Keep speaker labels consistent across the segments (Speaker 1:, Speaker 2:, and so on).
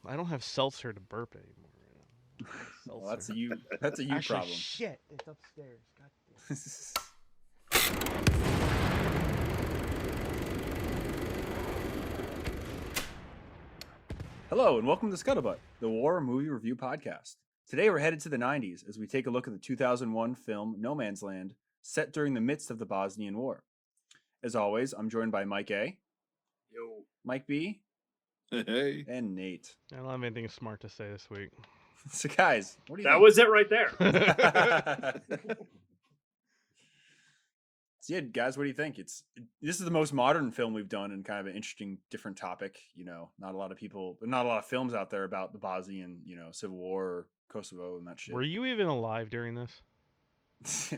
Speaker 1: I don't have seltzer to burp anymore.
Speaker 2: Well,
Speaker 1: Seltzer.
Speaker 2: that's a you
Speaker 1: Actually,
Speaker 2: problem.
Speaker 1: shit, it's upstairs. God damn.
Speaker 2: Hello, and welcome to Scuttlebutt, the war movie review podcast. Today we're headed to the 90s as we take a look at the 2001 film No Man's Land, set during the midst of the Bosnian War. As always, I'm joined by Mike A,
Speaker 3: Yo.
Speaker 2: Mike B,
Speaker 4: Hey.
Speaker 2: and Nate.
Speaker 1: I don't have anything smart to say this week.
Speaker 2: So guys, what do you
Speaker 3: That
Speaker 2: think?
Speaker 3: was it right there.
Speaker 2: So yeah, guys, what do you think? This is the most modern film we've done, and kind of an interesting, different topic. You know, not a lot of films out there about the Bosnian, Civil War or Kosovo and that shit.
Speaker 1: Were you even alive during this?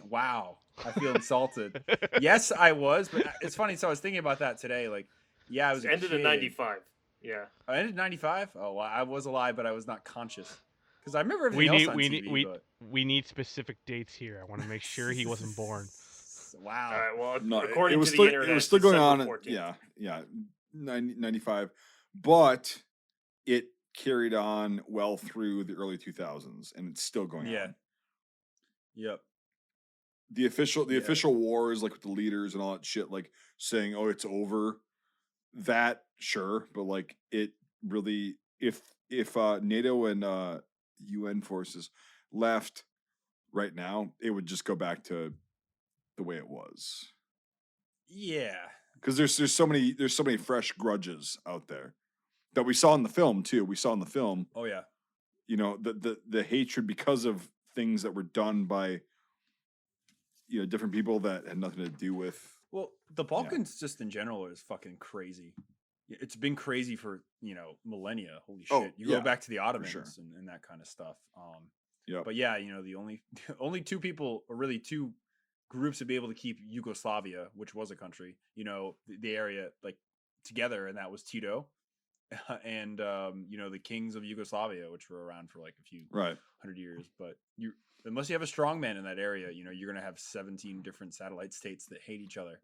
Speaker 2: Wow, I feel insulted. Yes, I was, but it's funny. So I was thinking about that today. Like, yeah, I was
Speaker 3: Ended in 95. Yeah.
Speaker 2: I ended in 95. Oh, well, I was alive, but I was not conscious because I remember everything else on TV.
Speaker 1: We need specific dates here. I want to make sure he wasn't born.
Speaker 2: Wow.
Speaker 3: All right. Well,
Speaker 4: No,
Speaker 3: according
Speaker 4: it was
Speaker 3: to
Speaker 4: still,
Speaker 3: the internet,
Speaker 4: it was still going on.
Speaker 3: December 14th.
Speaker 4: Yeah, 95, but it carried on well through the early 2000s, and it's still going on.
Speaker 2: Yep.
Speaker 4: The official wars, like with the leaders and all that shit, like saying, "Oh, it's over." That sure, but like it really, if NATO and UN forces left right now, it would just go back to the way it was.
Speaker 2: Yeah.
Speaker 4: Because there's so many fresh grudges out there that we saw in the film too. We saw in the film.
Speaker 2: Oh yeah.
Speaker 4: You know, the hatred because of things that were done by different people that had nothing to do with.
Speaker 2: Well, the Balkans just in general is fucking crazy. It's been crazy for millennia. Holy shit! You go back to the Ottomans and that kind of stuff.
Speaker 4: Yeah.
Speaker 2: But yeah, the only two people, or really two groups, to be able to keep Yugoslavia, which was a country, the area, like, together, and that was Tito and the kings of Yugoslavia, which were around for like a few hundred years. But unless you have a strong man in that area, you're gonna have 17 different satellite states that hate each other.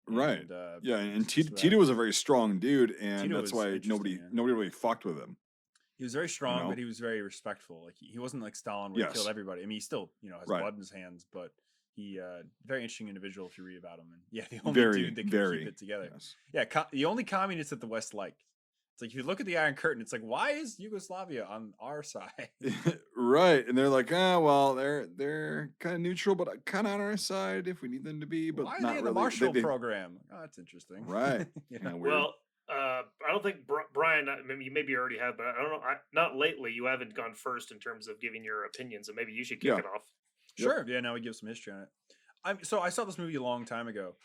Speaker 4: Right.
Speaker 2: And,
Speaker 4: and Tito was a very strong dude, and
Speaker 2: Tito
Speaker 4: that's why nobody really fucked with him.
Speaker 2: He was very strong, but he was very respectful. Like, he wasn't like Stalin, where he killed everybody. I mean, he still has blood in his hands, but he very interesting individual if you read about him. And yeah, the only dude that can keep it together.
Speaker 4: Yes.
Speaker 2: Yeah, the only communist that the West liked. It's like, if you look at the Iron Curtain, it's like, why is Yugoslavia on our side?
Speaker 4: Right, and they're like, well, they're kind of neutral, but kind of on our side if we need them to be. But
Speaker 2: why are
Speaker 4: not
Speaker 2: they in
Speaker 4: really.
Speaker 2: the Marshall Program? Oh, that's interesting.
Speaker 4: Right.
Speaker 3: Well, I don't think Brian. You maybe already have, but I don't know. Not lately. You haven't gone first in terms of giving your opinions, and maybe you should kick it off.
Speaker 2: Sure. Yeah. Now we give some history on it. So I saw this movie a long time ago,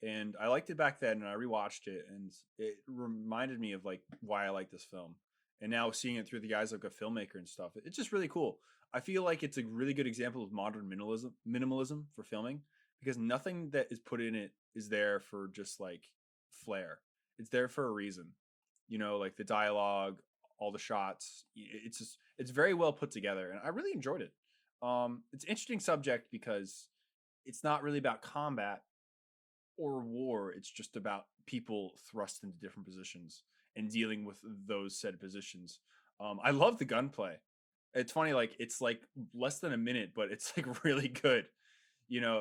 Speaker 2: and I liked it back then, and I rewatched it, and it reminded me of like why I like this film. And now seeing it through the eyes of a filmmaker and stuff, it's just really cool. I feel like it's a really good example of modern minimalism for filming, because nothing that is put in it is there for just like flair. It's there for a reason. Like the dialogue, all the shots. It's very well put together, and I really enjoyed it. It's an interesting subject because it's not really about combat or war. It's just about people thrust into different positions and dealing with those said positions. I love the gunplay. It's funny, like, it's like less than a minute, but it's like really good.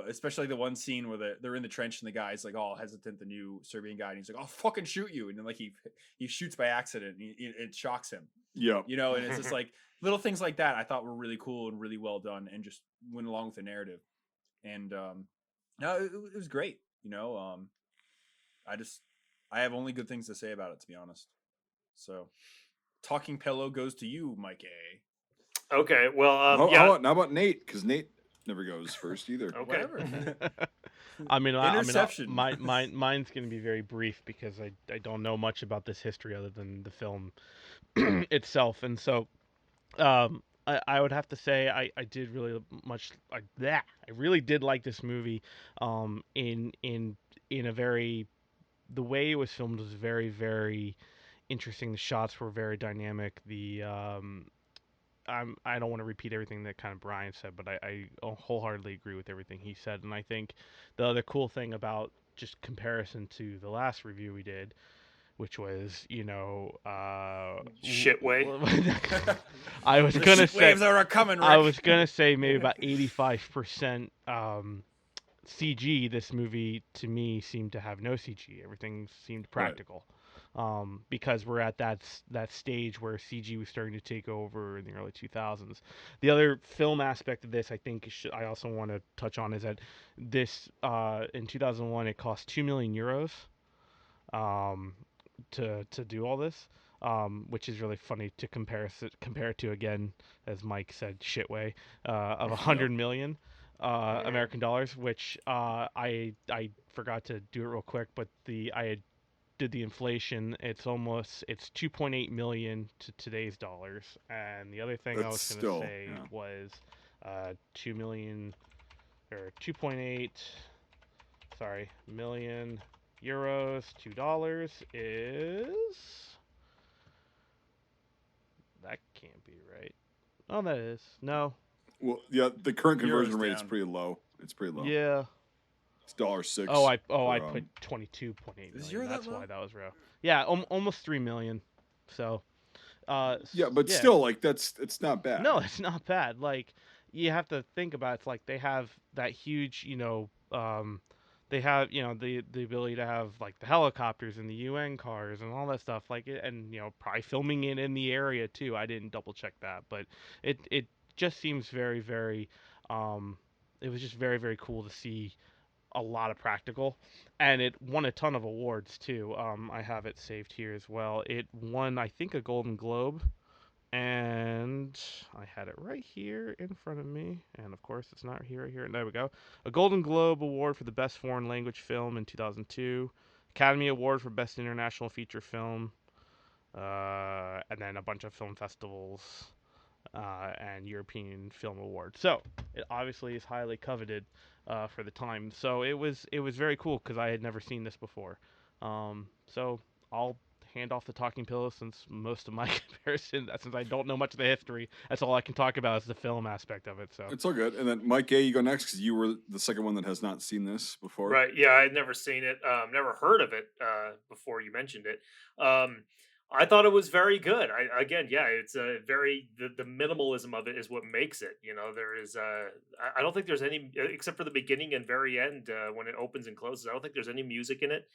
Speaker 2: Especially the one scene where they're in the trench and the guy's like all hesitant, the new Serbian guy, and he's like, "I'll fucking shoot you," and then like he shoots by accident, and it shocks him.
Speaker 4: Yeah.
Speaker 2: And it's just like little things like that I thought were really cool and really well done, and just went along with the narrative. And no, it was great. I have only good things to say about it, to be honest. So, talking pillow goes to you, Mike A.
Speaker 3: Okay. Well,
Speaker 4: how about Nate? Because Nate never goes first either.
Speaker 3: Okay.
Speaker 2: Whatever.
Speaker 1: Interception. Mine's going to be very brief because I don't know much about this history other than the film itself, and so I would have to say I did really much like that. I really did like this movie. In a very, the way it was filmed was very, very interesting. The shots were very dynamic. I don't want to repeat everything that kind of Brian said, but I wholeheartedly agree with everything he said. And I think the other cool thing about just comparison to the last review we did which was,
Speaker 3: Shitway.
Speaker 1: I was gonna say
Speaker 2: waves are coming. Rick.
Speaker 1: I was gonna say maybe about 85% CG. This movie to me seemed to have no CG. Everything seemed practical. Because we're at that stage where CG was starting to take over in the early 2000s. The other film aspect of this, I think, I also want to touch on is that this in 2001 it cost 2 million euros to do all this, which is really funny to compare it to, again, as Mike said, shitway of 100 million American dollars, which I forgot to do it real quick, but I did the inflation. It's 2.8 million to today's dollars. And the other thing I was going to say was 2 million or 2.8 million euros to dollars is, that can't be right. Oh, that is. No.
Speaker 4: Well, yeah, the current conversion rate is pretty low. It's pretty low.
Speaker 1: Yeah.
Speaker 4: It's $1.06.
Speaker 1: I put 22.8 million. That's why that was real. Yeah, almost 3 million. So,
Speaker 4: yeah, but still, like, it's not bad.
Speaker 1: No, it's not bad. Like, you have to think about it. It's like they have that huge, they have, the ability to have like the helicopters and the UN cars and all that stuff, like it, and probably filming it in the area too. I didn't double check that, but it just seems very, very it was just very, very cool to see a lot of practical, and it won a ton of awards too. I have it saved here as well. It won, I think, a Golden Globe, and I had it right here in front of me, and of course it's not here. There we go. A Golden Globe Award for the Best Foreign Language Film in 2002, Academy Award for Best International Feature Film, and then a bunch of film festivals and European Film Awards. So it obviously is highly coveted for the time. So it was very cool because I had never seen this before. So I'll hand off the talking pillow, since most of my comparison, since I don't know much of the history, that's all I can talk about is the film aspect of it. So
Speaker 4: it's all good. And then Mike A, you go next because you were the second one that has not seen this before.
Speaker 3: Right? Yeah, I had never seen it, never heard of it before you mentioned it. I thought it was very good. It's a very the minimalism of it is what makes it. There is I don't think there's any, except for the beginning and very end when it opens and closes. I don't think there's any music in it.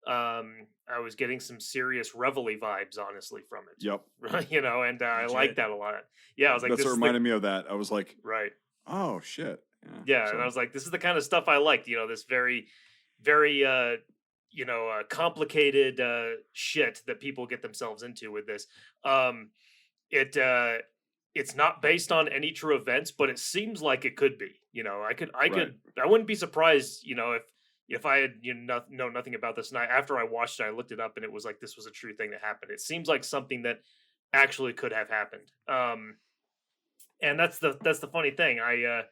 Speaker 3: I was getting some serious Reveille vibes, honestly, from it.
Speaker 4: Yep.
Speaker 3: And I like that a lot. Yeah, I was like,
Speaker 4: that's what reminded me of that. I was like,
Speaker 3: right.
Speaker 4: Oh shit.
Speaker 3: Yeah, and I was like, this is the kind of stuff I liked. This very, very complicated shit that people get themselves into with this. It's not based on any true events, but it seems like it could be. I wouldn't be surprised, if I had know nothing about this, and after I watched it, I looked it up, and it was like this was a true thing that happened. It seems like something that actually could have happened. And that's the funny thing. I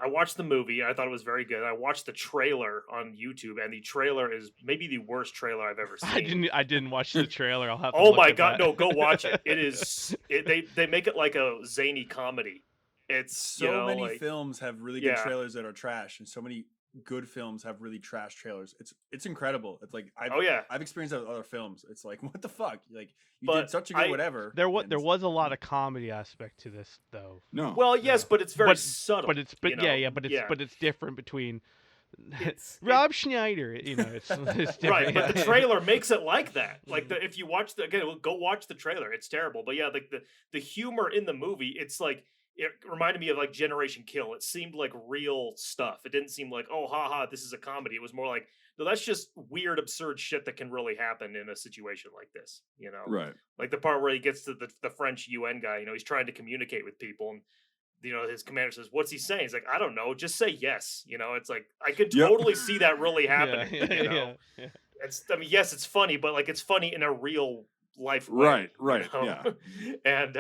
Speaker 3: watched the movie. I thought it was very good. I watched the trailer on YouTube, and the trailer is maybe the worst trailer I've ever seen.
Speaker 1: I didn't watch the trailer. I'll have to
Speaker 3: Oh my god,
Speaker 1: that.
Speaker 3: no, go watch it. It is they make it like a zany comedy. It's
Speaker 2: so many films have really good trailers that are trash, and so many good films have really trash trailers. It's incredible. It's like I've experienced that with other films. It's like, what the fuck? Like, you did such a good whatever.
Speaker 1: There was a lot of comedy aspect to this, though.
Speaker 4: No.
Speaker 3: Well, yes, but it's very subtle.
Speaker 1: But it's different between Rob Schneider. It's different.
Speaker 3: Right, but the trailer makes it like that. Like if you watch go watch the trailer. It's terrible. But yeah, like the humor in the movie, it's like, it reminded me of like Generation Kill. It seemed like real stuff. It didn't seem like, oh, haha, this is a comedy. It was more like, no, that's just weird, absurd shit that can really happen in a situation like this.
Speaker 4: Right?
Speaker 3: Like the part where he gets to the French UN guy. He's trying to communicate with people, and his commander says, "What's he saying?" He's like, "I don't know. Just say yes." It's like I could totally see that really happening.
Speaker 1: Yeah.
Speaker 3: Yes, it's funny, but like it's funny in a real life
Speaker 4: way.
Speaker 3: Right.
Speaker 4: Yeah.
Speaker 3: And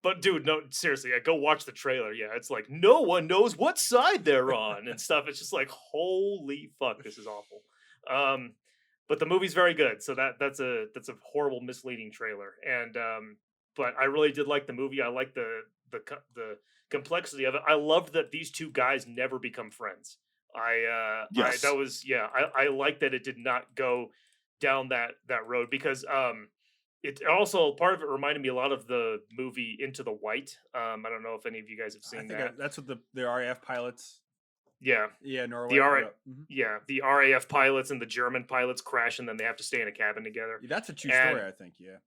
Speaker 3: but dude, no, seriously, go watch the trailer. Yeah, it's like no one knows what side they're on and stuff. It's just like, holy fuck, this is awful. But the movie's very good, so that's a horrible, misleading trailer. And but I really did like the movie. I like the complexity of it. I loved that these two guys never become friends. I like that it did not go down that road because it also part of it reminded me a lot of the movie Into the White. I don't know if any of you guys have seen that.
Speaker 2: That's what the RAF pilots.
Speaker 3: Yeah,
Speaker 2: Norway.
Speaker 3: The RAF pilots and the German pilots crash, and then they have to stay in a cabin together.
Speaker 2: That's a true story, I think. Yeah.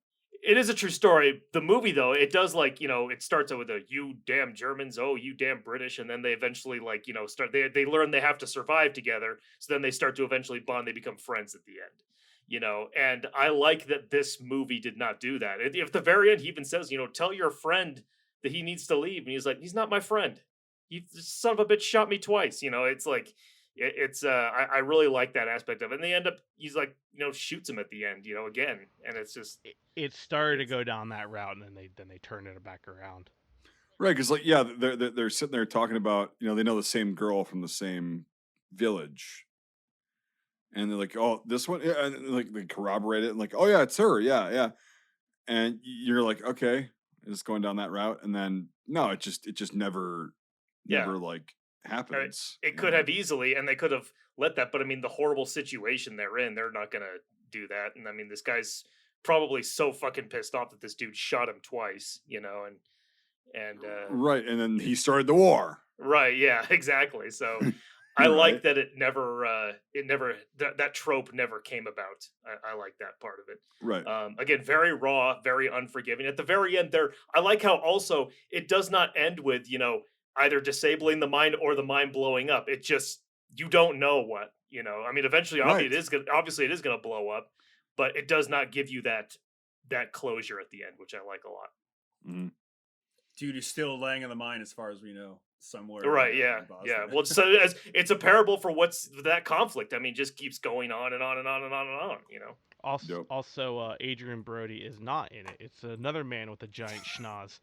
Speaker 3: It is a true story. The movie, though, it does it starts out with a "you damn Germans, oh you damn British," and then they eventually start. They learn they have to survive together, so then they start to eventually bond. They become friends at the end, And I like that this movie did not do that. At the very end, he even says, tell your friend that he needs to leave, and he's like, he's not my friend. You son of a bitch shot me twice. It's like. I really like that aspect of it. And they end up, he's like, shoots him at the end, again. And it's just.
Speaker 1: It started to go down that route, and then they turned it back around.
Speaker 4: Right, because they're sitting there talking about, they know the same girl from the same village. And they're like, oh, this one? Yeah, and like they corroborate it and like, oh yeah, it's her. Yeah, yeah. And you're like, okay, it's going down that route. And then no, it just never like happens.
Speaker 3: It could have easily, and they could have let that, but I mean, the horrible situation they're in, they're not gonna do that. And I mean, this guy's probably so fucking pissed off that this dude shot him twice, and
Speaker 4: right, and then he started the war.
Speaker 3: Right, yeah, exactly. So I like that it never that trope never came about. I like that part of it.
Speaker 4: Right.
Speaker 3: Again, very raw, very unforgiving. At the very end there, I like how also it does not end with, either disabling the mind or the mind blowing up. It just, you don't know what, I mean, eventually, obviously it is going to blow up, but it does not give you that closure at the end, which I like a lot.
Speaker 4: Mm-hmm.
Speaker 2: Dude is still laying in the mine as far as we know, somewhere.
Speaker 3: Right, yeah. Well, so it's a parable for what's that conflict. I mean, just keeps going on and on and on and on and on,
Speaker 1: Also, Adrian Brody is not in it. It's another man with a giant schnoz.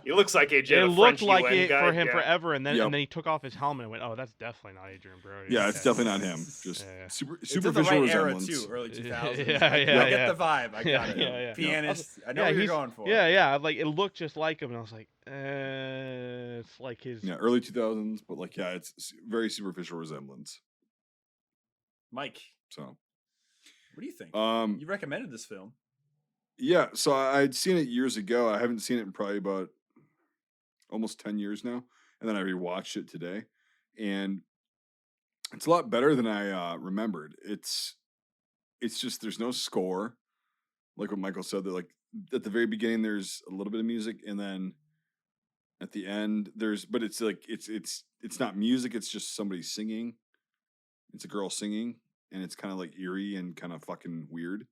Speaker 3: He looks like AJ.
Speaker 1: It looked like it for him forever, and then he took off his helmet and went, "Oh, that's definitely not Adrian Brody."
Speaker 4: Yeah, it's definitely not him. Just superficial
Speaker 2: the right
Speaker 4: resemblance.
Speaker 2: Era too, early 2000s.
Speaker 1: I
Speaker 2: get the vibe. I got it.
Speaker 1: Yeah.
Speaker 2: Pianist. I know what you're going for.
Speaker 1: Yeah. Like it looked just like him, and I was like, it's like his.
Speaker 4: Yeah, early 2000s, but like, it's very superficial resemblance.
Speaker 2: Mike.
Speaker 4: So.
Speaker 2: What do you think? You recommended this film.
Speaker 4: Yeah, so I'd seen it years ago. I haven't seen it in probably about almost 10 years now. And then I rewatched it today. And it's a lot better than I remembered. It's just, there's no score. Like what Michael said, that like at the very beginning, there's a little bit of music. And then at the end, but it's like, it's not music. It's just somebody singing. It's a girl singing. And it's kind of like eerie and kind of fucking weird.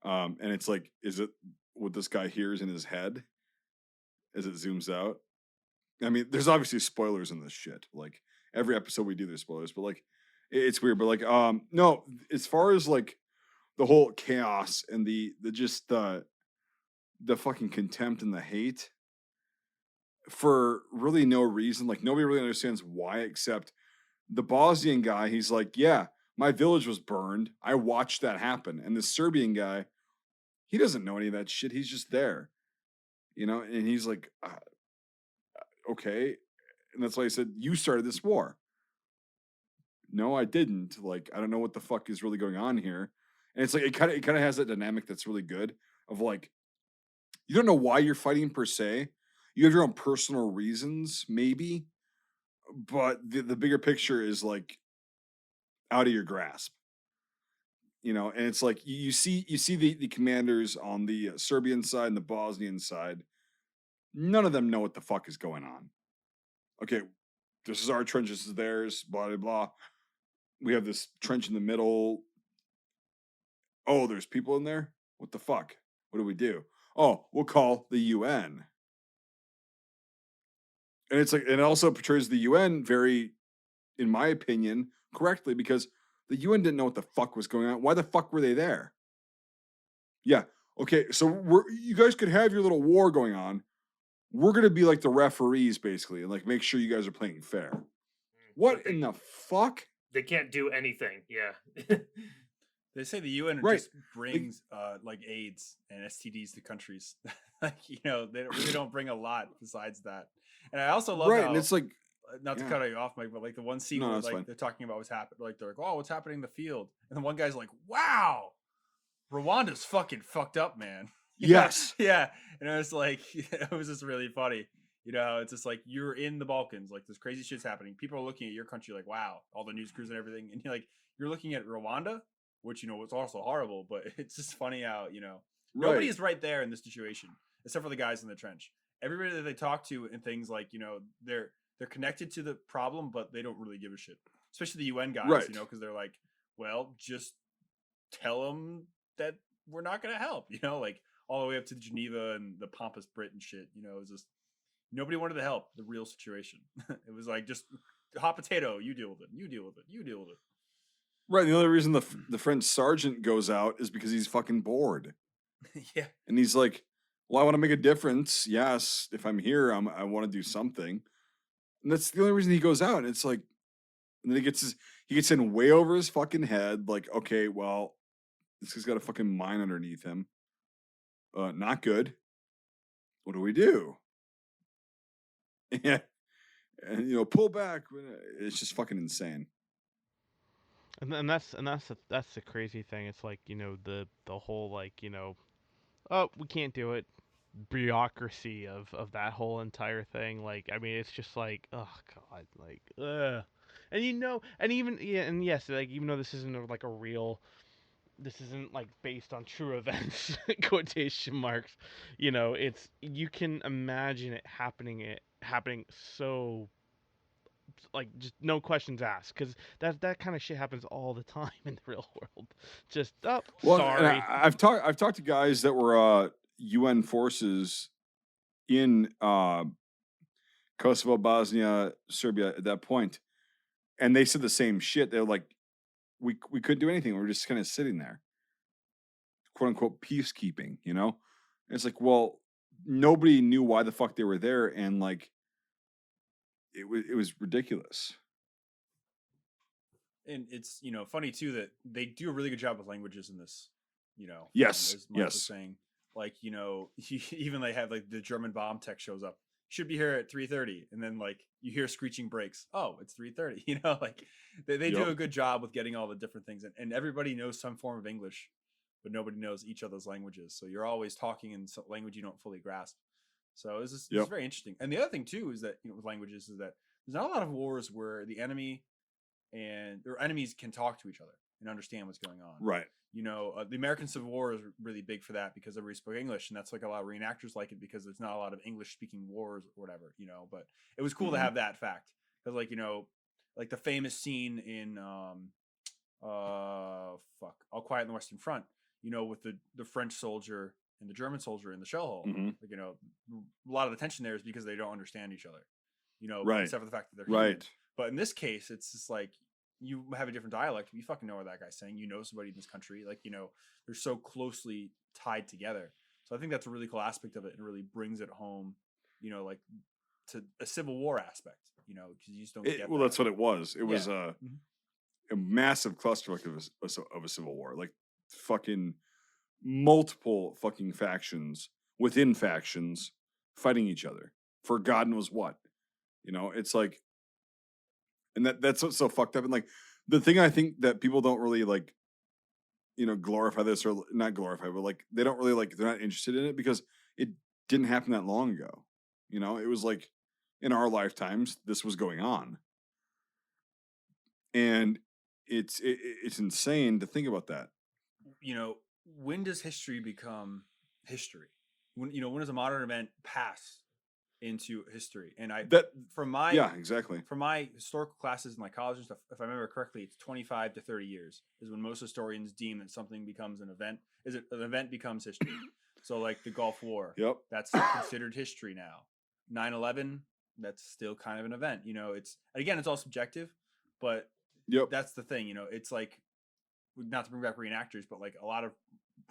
Speaker 4: And it's like, is it what this guy hears in his head as it zooms out? I mean, there's obviously spoilers in this shit. Like every episode we do, there's spoilers, but like, it's weird. But like, no, as far as like the whole chaos and the fucking contempt and the hate for really no reason, like nobody really understands why, except the Bosnian guy. He's like, yeah, my village was burned. I watched that happen. And the Serbian guy, he doesn't know any of that shit. He's just there, and he's like, okay. And that's why I said, you started this war. No, I didn't. Like, I don't know what the fuck is really going on here. And it's like, it kind of has that dynamic that's really good of like, you don't know why you're fighting per se. You have your own personal reasons, maybe. But the bigger picture is like, out of your grasp, and it's like you see the commanders on the Serbian side and the Bosnian side. None of them know what the fuck is going on. Okay, this is our trench, this is theirs, blah blah blah. We have this trench in the middle. Oh, there's people in there. What the fuck? What do we do? Oh, we'll call the UN. And it's like, and it also portrays the UN very, in my opinion, correctly, because the UN didn't know what the fuck was going on. Why the fuck were they there? Yeah. Okay. So you guys could have your little war going on. We're going to be like the referees basically, and like make sure you guys are playing fair. What in the fuck?
Speaker 3: They can't do anything. Yeah.
Speaker 2: They say the UN just brings like AIDS and STDs to countries. Like, they really don't bring a lot besides that. And I also love how,
Speaker 4: and it's like
Speaker 2: not to cut you off, Mike, but like the one scene where like they're talking about what's happening, like they're like, oh, what's happening in the field, and then one guy's like, wow, Rwanda's fucking fucked up, man.
Speaker 4: Yes.
Speaker 2: Yeah. And it was like, it was just really funny. It's just like you're in the Balkans, like this crazy shit's happening. People are looking at your country like, wow, all the news crews and everything. And you're looking at Rwanda, which, was also horrible, but it's just funny how, nobody is right there in this situation, except for the guys in the trench. Everybody that they talk to and things like, they're connected to the problem, but they don't really give a shit. Especially the UN guys, because they're like, well, just tell them that we're not going to help, like all the way up to Geneva and the pompous Brit and shit, it was just nobody wanted to help the real situation. It was like, just hot potato, you deal with it, you deal with it, you deal with it.
Speaker 4: Right. The only reason the French sergeant goes out is because he's fucking bored.
Speaker 2: Yeah.
Speaker 4: And he's like, well, I want to make a difference. Yes. If I'm here, I want to do something. And that's the only reason he goes out. And it's like, and then he gets in way over his fucking head. Like, okay, well, this guy's got a fucking mine underneath him. Not good. What do we do? Yeah. And, pull back. It's just fucking insane.
Speaker 1: And that's the crazy thing. It's like, the whole like, oh, we can't do it. Bureaucracy of that whole entire thing. Like, I mean, it's just like, oh god, like, ugh. And even and yes, like, even though this isn't like this isn't like based on true events, quotation marks, it's, you can imagine it happening so, like, just no questions asked, because that kind of shit happens all the time in the real world. Just, oh, well, sorry.
Speaker 4: I've talked to guys that were UN forces in Kosovo, Bosnia, Serbia at that point, and they said the same shit. They were like, we couldn't do anything. We were just kind of sitting there, quote unquote peacekeeping. And it's like, well, nobody knew why the fuck they were there, and like, it was ridiculous.
Speaker 2: And it's, funny too that they do a really good job with languages in this,
Speaker 4: Yes.
Speaker 2: as Mike was saying, like, even they have like the German bomb tech shows up, should be here at 3:30, and then like you hear screeching brakes, oh, it's 3:30. Like they do a good job with getting all the different things, and everybody knows some form of English, but nobody knows each other's languages, so you're always talking in some language you don't fully grasp. So it's very interesting. And the other thing too is that, with languages, is that there's not a lot of wars where the enemy and their enemies can talk to each other and understand what's going on.
Speaker 4: Right.
Speaker 2: The American Civil War is really big for that, because everybody spoke English, and that's like a lot of reenactors like it, because there's not a lot of English speaking wars or whatever, but it was cool to have that fact, because like, like the famous scene in All Quiet on the Western Front, with the French soldier and the German soldier in the shell hole. Like, a lot of the tension there is because they don't understand each other,
Speaker 4: right,
Speaker 2: except for the fact that they're human.
Speaker 4: Right.
Speaker 2: But in this case, it's just like, you have a different dialect, you fucking know what that guy's saying, somebody in this country, like, they're so closely tied together. So I think that's a really cool aspect of it, and it really brings it home, like, to a Civil War aspect, because you just don't get
Speaker 4: well, that's what it was. It was a
Speaker 2: Mm-hmm.
Speaker 4: massive clusterfuck of a Civil War, like fucking multiple fucking factions within factions fighting each other for God knows what. It's like, and that's what's so fucked up. And like, the thing I think that people don't really like, glorify this, or not glorify, but like, they don't really like, they're not interested in it because it didn't happen that long ago. It was like, in our lifetimes, this was going on. And it's insane to think about that.
Speaker 2: When does history become history? When does a modern event pass into history? And from my historical classes in like college and stuff, if I remember correctly, it's 25 to 30 years is when most historians deem that something becomes an event. An event becomes history. So like the Gulf War, that's considered history now. 9/11, that's still kind of an event. It's all subjective, but that's the thing. It's like, not to bring back reenactors, but like a lot of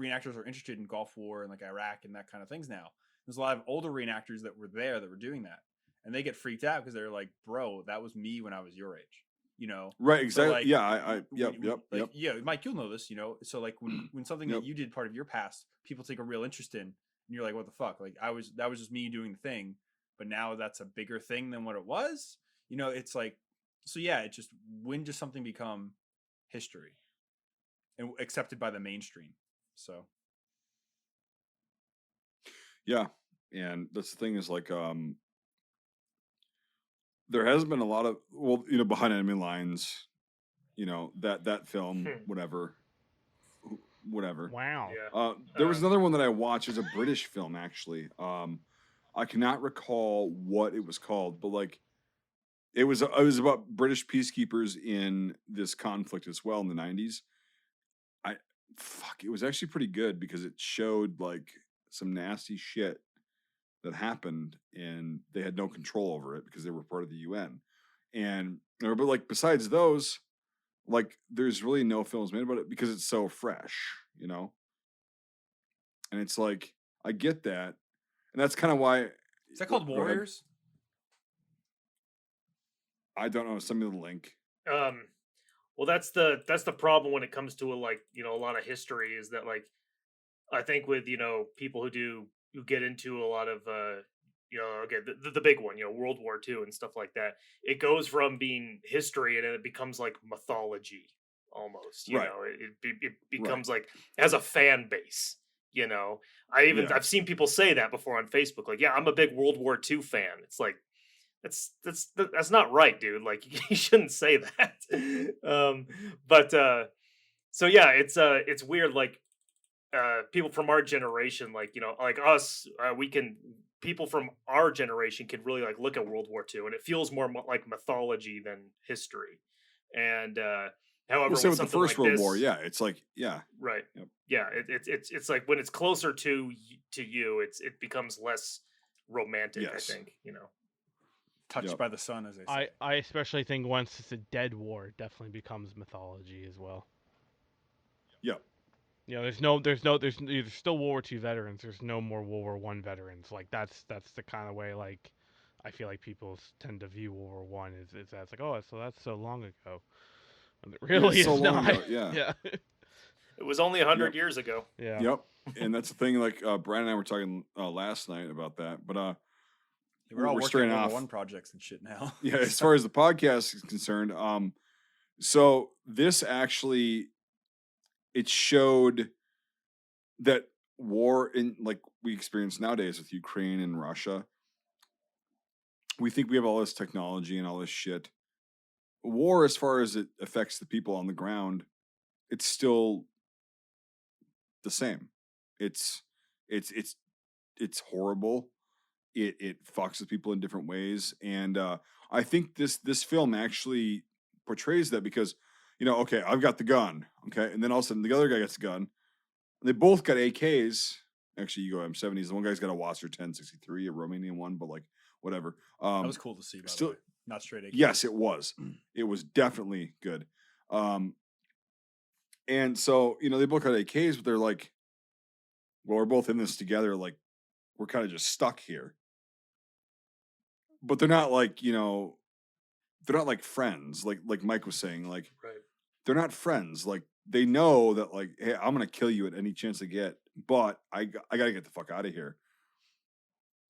Speaker 2: reenactors are interested in Gulf War and like Iraq and that kind of things now. There's a lot of older reenactors that were there that were doing that, and they get freaked out because they're like, bro, that was me when I was your age,
Speaker 4: Right. Exactly.
Speaker 2: So
Speaker 4: like,
Speaker 2: yeah, Mike, you'll know this, so like when something that you did part of your past, people take a real interest in, and you're like, what the fuck, like that was just me doing the thing, but now that's a bigger thing than what it was, it's like, so yeah, it just, when does something become history and accepted by the mainstream? So
Speaker 4: Yeah, and that's the thing is like there has been a lot of behind enemy lines, that film, whatever.
Speaker 1: Wow.
Speaker 3: Yeah.
Speaker 4: There was another one that I watched. It's a British film actually. I cannot recall what it was called, but like it was about British peacekeepers in this conflict as well in the 90s. It was actually pretty good because it showed like some nasty shit that happened and they had no control over it because they were part of the UN. And but like besides those, like there's really no films made about it because it's so fresh, And it's like I get that. And that's kind of why.
Speaker 2: Is that called Warriors?
Speaker 4: I don't know. Send me the link.
Speaker 3: Well, that's the problem when it comes to a lot of history is that I think with people who get into a lot of the big one, World War II and stuff like that. It goes from being history and it becomes like mythology almost.
Speaker 4: Right.
Speaker 3: It becomes like it has a fan base. I've seen people say that before on Facebook. Like, yeah, I'm a big World War II fan. It's like that's not right, dude. Like you shouldn't say that. So yeah, it's weird. Like people from our generation, like like us, people from our generation can really like look at World War II, and it feels more like mythology than history. And however,
Speaker 4: with the First World War,
Speaker 3: this,
Speaker 4: yeah, it's like
Speaker 3: right,
Speaker 4: yep.
Speaker 3: Yeah, it's like when it's closer to you, it becomes less romantic.
Speaker 4: Yes.
Speaker 3: I think
Speaker 2: touched by the sun, as they say.
Speaker 1: I especially think once it's a dead war, it definitely becomes mythology as well.
Speaker 4: Yep.
Speaker 1: There's still World War II veterans. There's no more World War One veterans. Like that's the kind of way like I feel like people tend to view World War One is that's like, oh, so that's so long ago. And it really is
Speaker 4: so
Speaker 1: not.
Speaker 4: Long ago, yeah.
Speaker 1: Yeah.
Speaker 3: It was only 100 years ago.
Speaker 1: Yeah.
Speaker 4: Yep. And that's the thing. Like Brian and I were talking last night about that, but
Speaker 2: we're all working on World War One projects and shit now.
Speaker 4: Yeah, as far as the podcast is concerned, so this actually it showed that war in like we experience nowadays with Ukraine and Russia. We think we have all this technology and all this shit. War, as far as it affects the people on the ground, it's still the same. It's horrible. It fucks with people in different ways, and I think this film actually portrays that because okay, I've got the gun, okay, and then all of a sudden the other guy gets a gun. They both got AKs. Actually, you go M70s. The one guy's got a Wasser 1063, a Romanian one, but like whatever.
Speaker 2: That was cool to see. By the way. Not straight AK.
Speaker 4: Yes, it was. It was definitely good. And so they both got AKs, but they're like, well, we're both in this together. Like, we're kind of just stuck here. But they're not like they're not like friends. Like Mike was saying, like they're not friends. Like they know that like, hey, I'm gonna kill you at any chance I get, but I gotta get the fuck out of here.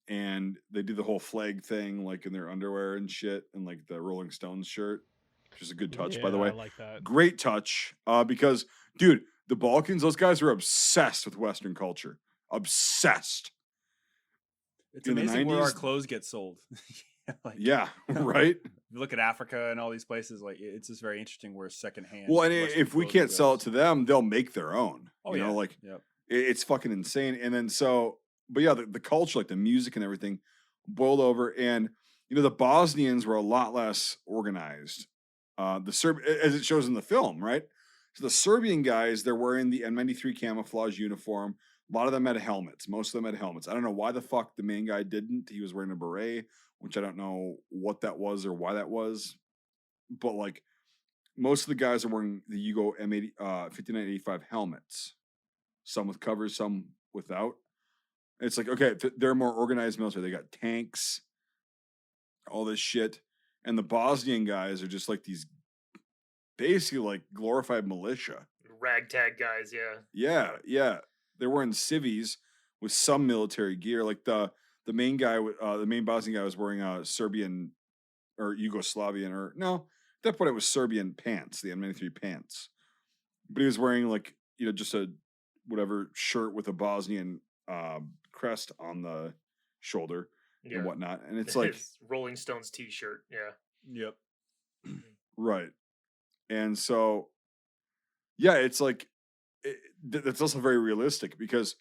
Speaker 4: And they do the whole flag thing, like in their underwear and shit, and like the Rolling Stones shirt, which is a good touch, by the way.
Speaker 1: I like that.
Speaker 4: Great touch, because dude, the Balkans, those guys were obsessed with Western culture, obsessed.
Speaker 2: It's amazing where our clothes get sold.
Speaker 4: Right.
Speaker 2: You look at Africa and all these places, like it's just very interesting where secondhand.
Speaker 4: Well, and if we can't sell it to them, they'll make their own. It's fucking insane. And then but yeah, the culture, like the music and everything, boiled over. And the Bosnians were a lot less organized. The Serb, as it shows in the film, right? So the Serbian guys, they're wearing the N93 camouflage uniform. A lot of them had helmets. Most of them had helmets. I don't know why the fuck the main guy didn't. He was wearing a beret, which I don't know what that was or why that was. But like most of the guys are wearing the Yugo M80 5985 helmets. Some with covers, some without. It's like, okay, they're more organized military. They got tanks, all this shit. And the Bosnian guys are just like these basically like glorified militia.
Speaker 3: Ragtag guys, yeah.
Speaker 4: Yeah. They're wearing civvies with some military gear. Like the main guy, the main Bosnian guy was wearing a Serbian or Yugoslavian, or no, at that point it was Serbian pants, the M93 pants. But he was wearing like, just a whatever shirt with a Bosnian crest on the shoulder and whatnot. And it's like
Speaker 3: his Rolling Stones t-shirt. Yeah.
Speaker 2: Yep.
Speaker 4: Right. And so, yeah, it's like, that's also very realistic because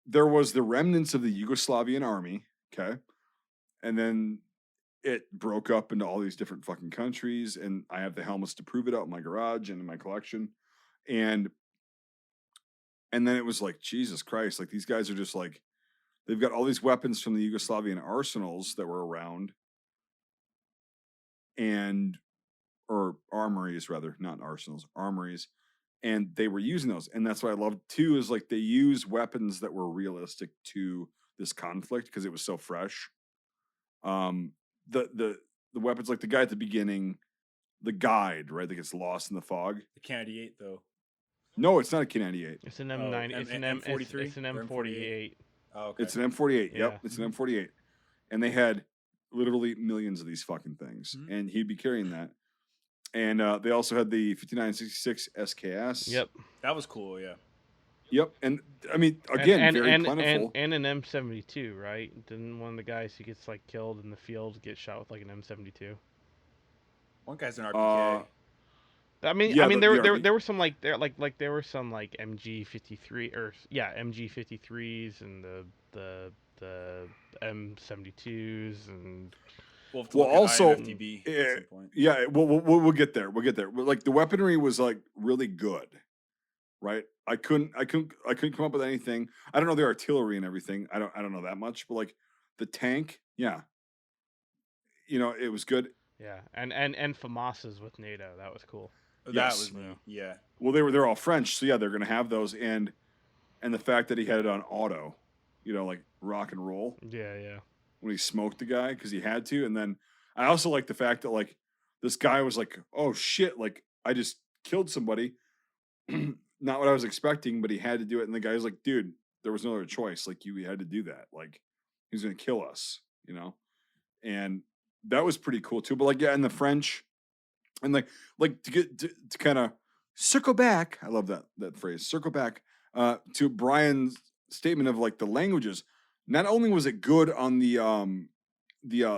Speaker 4: there was the remnants of the Yugoslavian army. Okay. And then it broke up into all these different fucking countries. And I have the helmets to prove it out in my garage and in my collection. And then it was like, Jesus Christ, like these guys are just like, they've got all these weapons from the Yugoslavian arsenals that were around, or armories rather, not arsenals, armories. And they were using those. And that's what I loved too, is like they use weapons that were realistic to this conflict because it was so fresh. The weapons, like the guy at the beginning, the guide, right, that gets lost in the fog.
Speaker 2: The K98 though.
Speaker 4: No, it's not a K98.
Speaker 1: It's an M90. It's an M43. It's an M48.
Speaker 2: Oh, okay.
Speaker 4: It's an M48.
Speaker 1: Yeah.
Speaker 4: Yep, it's an M48. And they had literally millions of these fucking things, and he'd be carrying that. And they also had the 5966 SKS.
Speaker 1: Yep,
Speaker 2: that was cool. Yeah.
Speaker 4: Yep, and I mean, again, very plentiful.
Speaker 1: And an M72, right? Didn't one of the guys who gets like killed in the field get shot with like an M72?
Speaker 2: One guy's an RPK.
Speaker 1: I mean,
Speaker 4: yeah,
Speaker 1: there were some like there were some like MG53 or MG53s and the M72s and.
Speaker 4: Well, also,
Speaker 2: INFTB
Speaker 4: at some point. Yeah, we'll get there. We'll get there. But like the weaponry was like really good, right? I couldn't come up with anything. I don't know the artillery and everything. I don't know that much, but like the tank, yeah, it was good.
Speaker 1: Yeah, and FAMASas with NATO, that was cool.
Speaker 2: That
Speaker 4: Yes.
Speaker 2: was neat. Yeah.
Speaker 4: Well, they're all French, so yeah, they're gonna have those, and the fact that he had it on auto, like rock and roll.
Speaker 1: Yeah.
Speaker 4: When he smoked the guy because he had to. And then I also like the fact that like this guy was like, oh shit, like I just killed somebody. Not what I was expecting, but he had to do it. And the guy's like, dude, there was no other choice. Like you had to do that. Like he's gonna kill us, and that was pretty cool too. But like, yeah, and the French and like to get to kind of circle back. I love that phrase, circle back to Brian's statement of like the languages. Not only was it good on the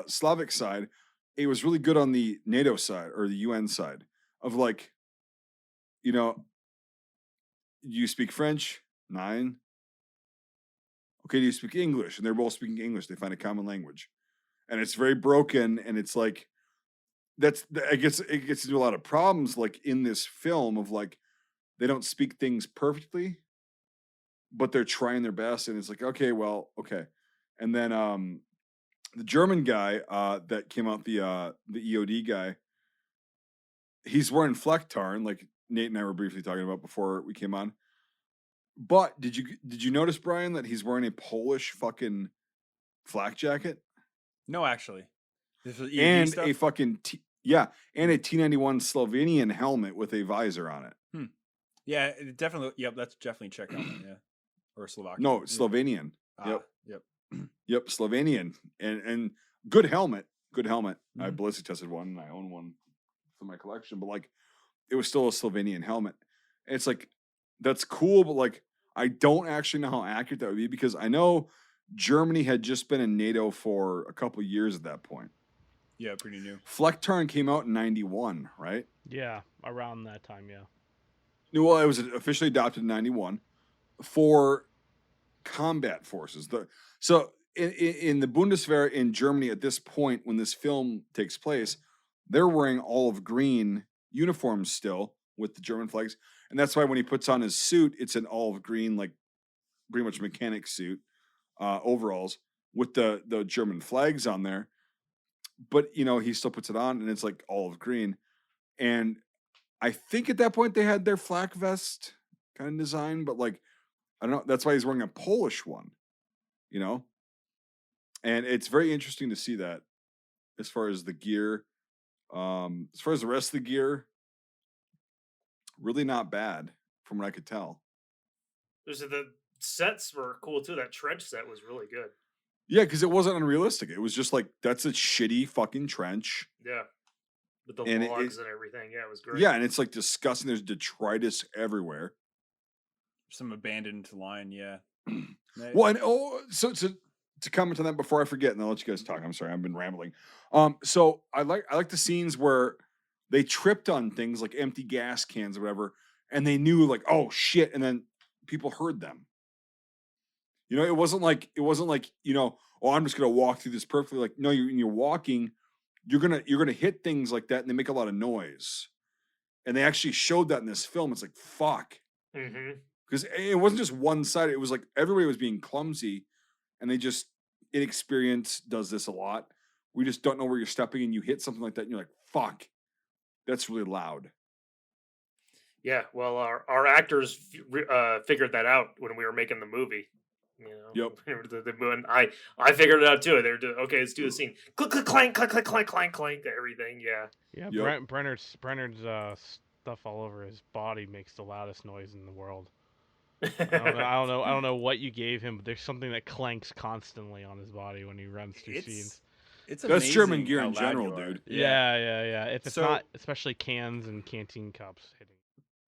Speaker 4: Slavic side, it was really good on the NATO side or the UN side of like, you speak French? 9. Okay, do you speak English? And they're both speaking English. They find a common language. And it's very broken, and it's like it gets into a lot of problems like in this film of like they don't speak things perfectly, but they're trying their best, and it's like, okay. And then the German guy that came out, the EOD guy, he's wearing Flecktarn, like Nate and I were briefly talking about before we came on. But did you notice, Brian, that he's wearing a Polish fucking flak jacket?
Speaker 2: No, actually. This was EOD
Speaker 4: and
Speaker 2: stuff?
Speaker 4: a fucking and a T91 Slovenian helmet with a visor on it.
Speaker 2: Yeah, it definitely. Yep, that's definitely Czech helmet. Yeah, or Slovakian.
Speaker 4: No, Slovenian.
Speaker 2: Yep.
Speaker 4: Yep, Slovenian, and good helmet. I ballistic tested one, and I own one for my collection. But like, it was still a Slovenian helmet. And it's like that's cool, but like I don't actually know how accurate that would be because I know Germany had just been in NATO for a couple years at that point.
Speaker 2: Yeah, pretty new.
Speaker 4: Flecktarn came out in 91, right?
Speaker 1: Yeah, around that time, yeah.
Speaker 4: Well, it was officially adopted in 91 for combat forces. So in the Bundeswehr in Germany at this point, when this film takes place, they're wearing olive green uniforms still with the German flags. And that's why when he puts on his suit, it's an olive green, like pretty much mechanic suit, overalls with the German flags on there. But, he still puts it on and it's like olive green. And I think at that point they had their flak vest kind of design, but like, I don't know. That's why he's wearing a Polish one, and it's very interesting to see that as far as the gear, as far as the rest of the gear, really not bad from what I could tell.
Speaker 3: The sets were cool too. That trench set was really good.
Speaker 4: Yeah, because it wasn't unrealistic. It was just like, that's a shitty fucking trench.
Speaker 3: Yeah. With the
Speaker 4: And
Speaker 3: logs and everything. Yeah, it was great.
Speaker 4: Yeah, and it's like disgusting. There's detritus everywhere.
Speaker 2: Some abandoned line, yeah.
Speaker 4: Well, and so to comment on that before I forget, and I'll let you guys talk. I'm sorry, I've been rambling. So I like the scenes where they tripped on things like empty gas cans or whatever, and they knew like, oh shit, and then people heard them. You know, it wasn't like oh, I'm just gonna walk through this perfectly. Like, no, you're walking, you're gonna hit things like that, and they make a lot of noise. And they actually showed that in this film. It's like, fuck. Because it wasn't just one side. It was like everybody was being clumsy, and they just, inexperience does this a lot. We just don't know where you're stepping, and you hit something like that, and you're like, fuck, that's really loud.
Speaker 3: Yeah, well, our actors figured that out when we were making the movie. You know,
Speaker 4: yep.
Speaker 3: And I figured it out too. They're okay. Let's do the scene. Click, click, clank, click, click, clank, clank, clank. Everything. Yeah.
Speaker 1: Yeah. Yep. Brenner's stuff all over his body makes the loudest noise in the world. I don't know what you gave him, but there's something that clanks constantly on his body when he runs through scenes.
Speaker 2: That's
Speaker 4: German gear in general, dude.
Speaker 1: Yeah. If it's not, especially cans and canteen cups hitting.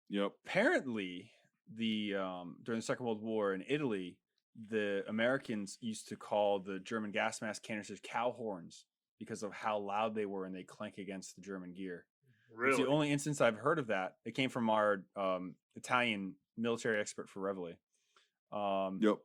Speaker 4: Yep.
Speaker 2: Apparently, during the Second World War in Italy, the Americans used to call the German gas mask canisters cow horns because of how loud they were and they clank against the German gear.
Speaker 3: Really?
Speaker 2: It's the only instance I've heard of that. It came from our Italian military expert for Reveille.
Speaker 4: Yep.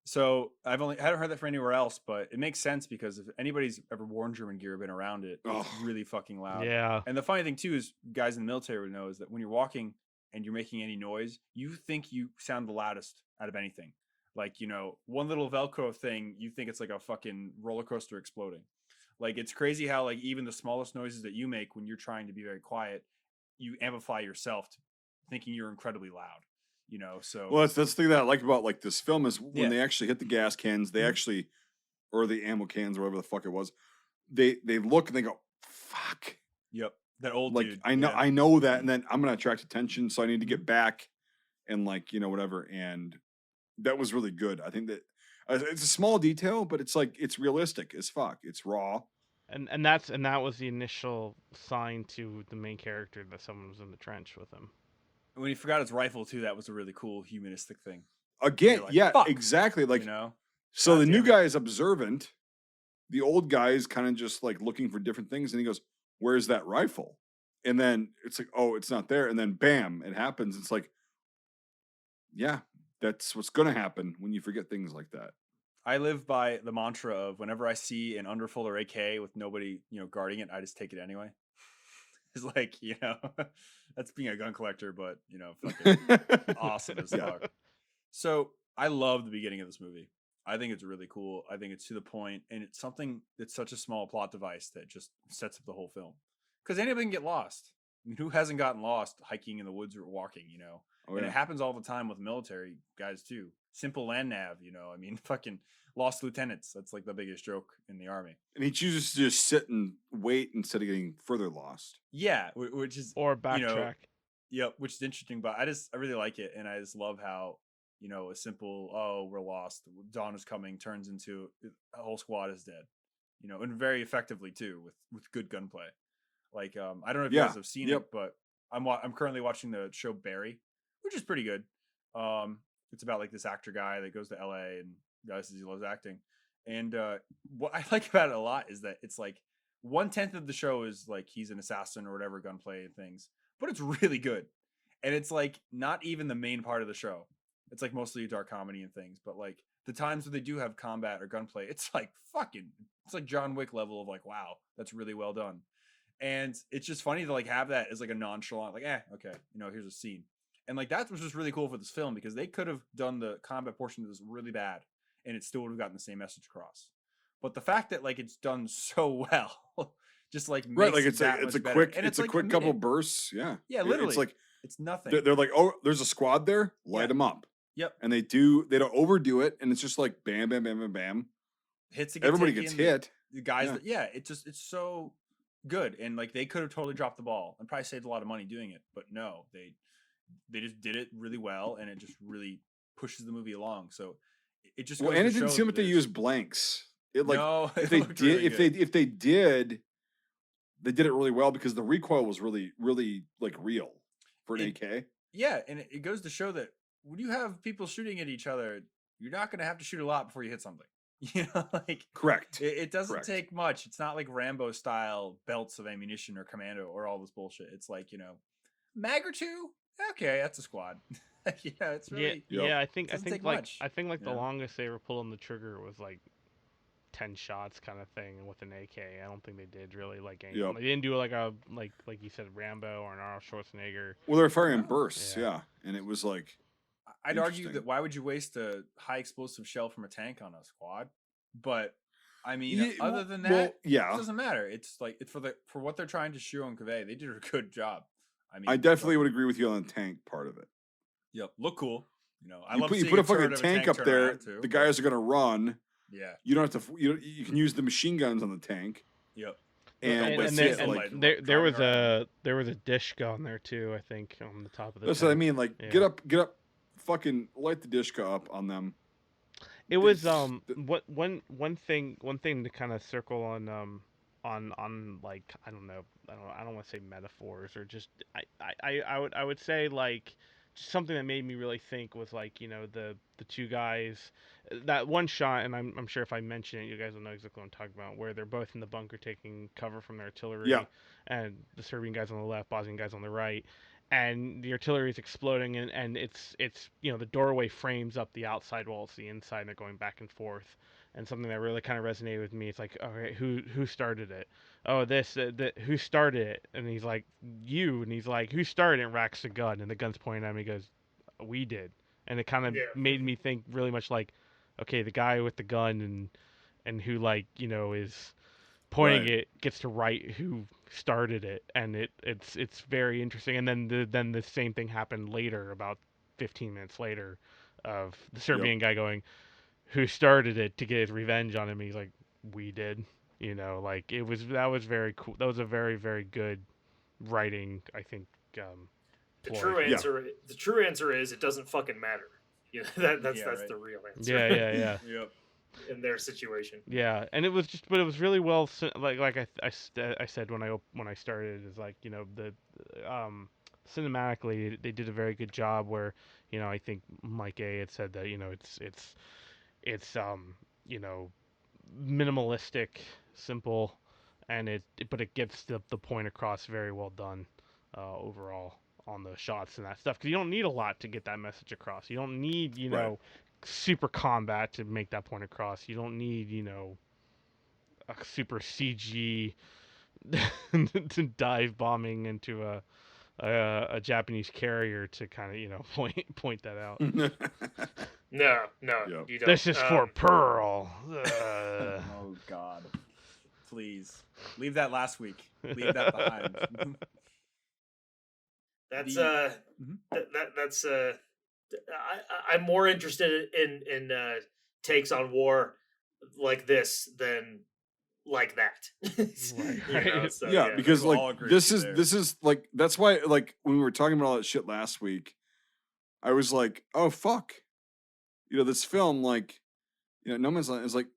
Speaker 2: So I haven't heard that from anywhere else, but it makes sense because if anybody's ever worn German gear or been around it, it's really fucking loud.
Speaker 1: Yeah.
Speaker 2: And the funny thing too is guys in the military would know is that when you're walking and you're making any noise, you think you sound the loudest out of anything. Like, you know, one little Velcro thing, you think it's like a fucking roller coaster exploding. Like, it's crazy how like even the smallest noises that you make when you're trying to be very quiet, you amplify yourself thinking you're incredibly loud. You know, so
Speaker 4: well, that's the thing that I like about like this film is when they actually hit the gas cans, they actually, or the ammo cans, or whatever the fuck it was, they look and they go, fuck.
Speaker 2: Yep, that old
Speaker 4: like
Speaker 2: dude.
Speaker 4: I know that, and then I'm gonna attract attention, so I need to get back, and like whatever, and that was really good. I think that it's a small detail, but it's like it's realistic as fuck. It's raw,
Speaker 1: and that was the initial sign to the main character that someone was in the trench with him.
Speaker 2: When he forgot his rifle too, that was a really cool humanistic thing.
Speaker 4: Again, like, fuck. Exactly. Like, so the new guy is observant. The old guy is kind of just like looking for different things, and he goes, "Where's that rifle?" And then it's like, "Oh, it's not there." And then, bam, it happens. It's like, yeah, that's what's gonna happen when you forget things like that.
Speaker 2: I live by the mantra of whenever I see an underfuller AK with nobody, guarding it, I just take it anyway. It's like, that's being a gun collector, but fucking awesome as fuck. So I love the beginning of this movie. I think it's really cool. I think it's to the point, and it's something that's such a small plot device that just sets up the whole film. Because anybody can get lost. I mean, who hasn't gotten lost hiking in the woods or walking, And it happens all the time with military guys too. Simple land nav, I mean, fucking lost lieutenants. That's like the biggest joke in the army.
Speaker 4: And he chooses to just sit and wait instead of getting further lost.
Speaker 2: Yeah, which is
Speaker 1: or backtrack.
Speaker 2: Yep, which is interesting. But I really like it, and I just love how a simple we're lost, dawn is coming turns into a whole squad is dead. And very effectively too with good gunplay. Like I don't know if you guys have seen it, but I'm currently watching the show Barry, which is pretty good. It's about like this actor guy that goes to LA and guys says he loves acting. And what I like about it a lot is that it's like 1/10 of the show is like he's an assassin or whatever, gunplay and things, but it's really good. And it's like not even the main part of the show. It's like mostly dark comedy and things, but like the times where they do have combat or gunplay, it's like it's like John Wick level of like, wow, that's really well done. And it's just funny to like have that as like a nonchalant, like, okay, here's a scene. And like that was just really cool for this film because they could have done the combat portion of this really bad and it still would have gotten the same message across. But the fact that like it's done so well, just like makes
Speaker 4: like it's a quick
Speaker 2: like
Speaker 4: quick couple bursts. Yeah,
Speaker 2: literally.
Speaker 4: It's like
Speaker 2: it's nothing.
Speaker 4: They're like, oh, there's a squad there, light them up.
Speaker 2: Yep.
Speaker 4: And they don't overdo it, and it's just like bam, bam, bam, bam, bam.
Speaker 2: Hits.
Speaker 4: Everybody gets hit.
Speaker 2: The guys, it's so good, and like they could have totally dropped the ball and probably saved a lot of money doing it, but no, they just did it really well, and it just really pushes the movie along. So it just
Speaker 4: well,
Speaker 2: goes
Speaker 4: and
Speaker 2: to
Speaker 4: it didn't
Speaker 2: show
Speaker 4: seem like
Speaker 2: that
Speaker 4: they used blanks. It like
Speaker 2: no,
Speaker 4: if
Speaker 2: it
Speaker 4: they
Speaker 2: looked
Speaker 4: did
Speaker 2: really good.
Speaker 4: if they did, they did it really well because the recoil was really like real for an AK.
Speaker 2: Yeah, and it goes to show that when you have people shooting at each other, you're not going to have to shoot a lot before you hit something. You know, like
Speaker 4: Correct.
Speaker 2: It doesn't
Speaker 4: Correct.
Speaker 2: take much. It's not like Rambo style belts of ammunition or commando or all this bullshit. It's like, you know, mag or two. Okay, that's a squad. Yeah, it's really
Speaker 1: I think
Speaker 2: take
Speaker 1: like
Speaker 2: much,
Speaker 1: the longest they were pulling the trigger was like 10 shots kind of thing with an AK. I don't think they did really like any. They didn't do like a like you said Rambo or an Arnold Schwarzenegger.
Speaker 4: Well, they're firing in bursts, and it was like
Speaker 2: I'd argue that why would you waste a high explosive shell from a tank on a squad? But I mean, other than that, it doesn't matter. It's like it's for what they're trying to show and convey. They did a good job. I mean,
Speaker 4: I definitely would agree with you on the tank part of it.
Speaker 2: Yep, look cool. You know,
Speaker 4: I love you put a fucking tank up there. The guys are gonna run.
Speaker 2: Yeah,
Speaker 4: you don't have to. You can use the machine guns on the tank.
Speaker 2: Yep.
Speaker 1: And there was a dish gun there too. I think on the top of the.
Speaker 4: That's what I mean. Like get up, fucking light the dishka up on them.
Speaker 1: It was one thing to kind of circle on like I don't want to say metaphors or just I would say like something that made me really think was like, you know, the two guys, that one shot, and I'm sure if I mention it you guys will know exactly what I'm talking about, where they're both in the bunker taking cover from their artillery, and the Serbian guys on the left, Bosnian guys on the right, and the artillery is exploding, and it's you know, the doorway frames up the outside walls, the inside, and they're going back and forth. And something that really kind of resonated with me, it's like, okay, who started it? Oh, who started it? And he's like, you. And he's like, who started it? And racks the gun, and the gun's pointing at me. He goes, we did. And it kind of made me think really much like, okay, the guy with the gun and who, like, you know, is pointing it gets to write who started it, and it's very interesting. And then the same thing happened later, about 15 minutes later, of the Serbian guy going, who started it, to get his revenge on him. He's like, we did. You know, like that was very cool. That was a very, very good writing, I think.
Speaker 3: The true answer is it doesn't fucking matter. You know, that's the real answer.
Speaker 1: Yeah.
Speaker 2: Yep.
Speaker 3: In their situation.
Speaker 1: Yeah, and it was really well, like I said when I started, is like, you know, the cinematically they did a very good job, where, you know, I think Mike A had said that, you know, it's you know, minimalistic, simple, and but it gets the point across very well done overall on the shots and that stuff, because you don't need a lot to get that message across. You don't need, you know, super combat to make that point across. You don't need, you know, a super CG to dive bombing into a Japanese carrier to kind of, you know, point that out.
Speaker 3: No, you don't.
Speaker 1: This is for Pearl.
Speaker 2: Oh God, please leave that last week. Leave that behind.
Speaker 3: I'm more interested in takes on war like this than like that.
Speaker 1: Right.
Speaker 3: You know, so,
Speaker 4: because like this is like, that's why, like, when we were talking about all that shit last week, I was like, oh fuck, you know, this film, like, you know, No Man's Land is like,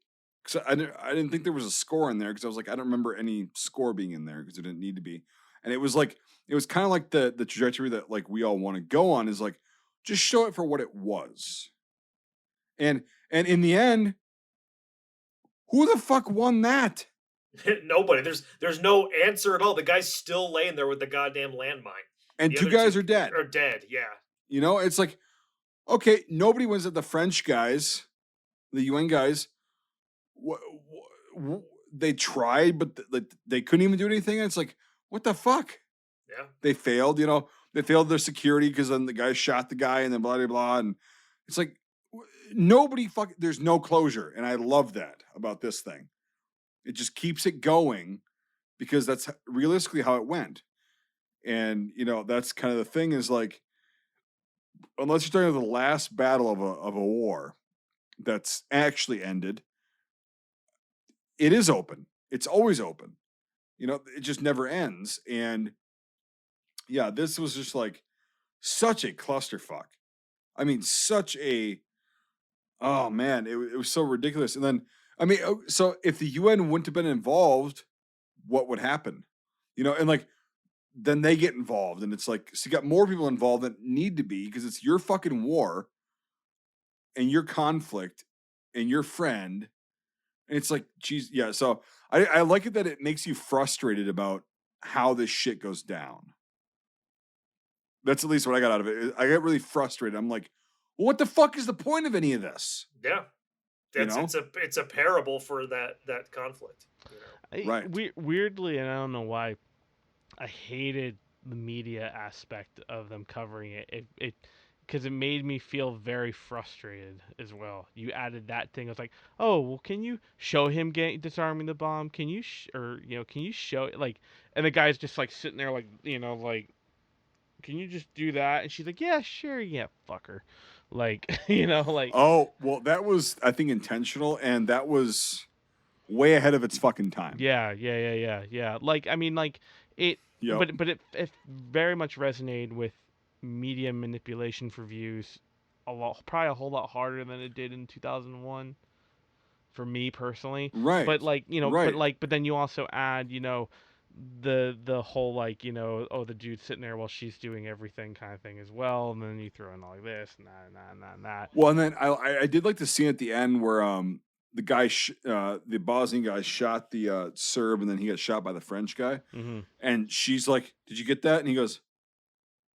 Speaker 4: because I didn't think there was a score in there, because I was like, I don't remember any score being in there, because it didn't need to be. And it was like, it was kind of like the trajectory that, like, we all want to go on, is like, just show it for what it was. And in the end, who the fuck won that?
Speaker 3: Nobody. There's no answer at all. The guy's still laying there with the goddamn landmine.
Speaker 4: And two guys are dead.
Speaker 3: Are dead, yeah.
Speaker 4: You know, it's like, okay, nobody wins at the French guys, the UN guys. They tried, but they couldn't even do anything. And it's like, what the fuck?
Speaker 3: Yeah.
Speaker 4: They failed, you know. They failed their security, because then the guy shot the guy, and then blah, blah, blah. And it's like, there's no closure. And I love that about this thing. It just keeps it going, because that's realistically how it went. And, you know, that's kind of the thing, is like, unless you're talking about the last battle of a war that's actually ended, it is open. It's always open. You know, it just never ends. And yeah, this was just like such a clusterfuck. I mean, such a oh man, it was so ridiculous. And then, I mean, so if the UN wouldn't have been involved, what would happen? And like, then they get involved, and it's like, so you got more people involved that need to be, because it's your fucking war and your conflict and your friend. And it's like, geez, yeah. So I like it that it makes you frustrated about how this shit goes down. That's at least what I got out of it. I get really frustrated. I'm like, well, what the fuck is the point of any of this?
Speaker 3: Yeah, it's a parable for that conflict.
Speaker 4: Right.
Speaker 1: Weirdly, and I don't know why, I hated the media aspect of them covering it. It because it made me feel very frustrated as well. You added that thing. I was like, oh, well, can you show him disarming the bomb? Can you can you show it? Like, and the guy's just like sitting there like, like, can you just do that? And she's like, yeah, sure, yeah, fucker. Like, like.
Speaker 4: Oh, well, that was, I think, intentional, and that was way ahead of its fucking time.
Speaker 1: Yeah. Like, I mean, like, it, yep. but it very much resonated with media manipulation for views probably a whole lot harder than it did in 2001 for me personally.
Speaker 4: Right.
Speaker 1: But like, right. but then you also add, the whole like, oh, the dude's sitting there while she's doing everything kind of thing as well, and then you throw in all like this and that.
Speaker 4: Well, and then I did like the scene at the end where the guy the Bosnian guy shot the Serb, and then he got shot by the French guy, and she's like, "Did you get that?" And he goes,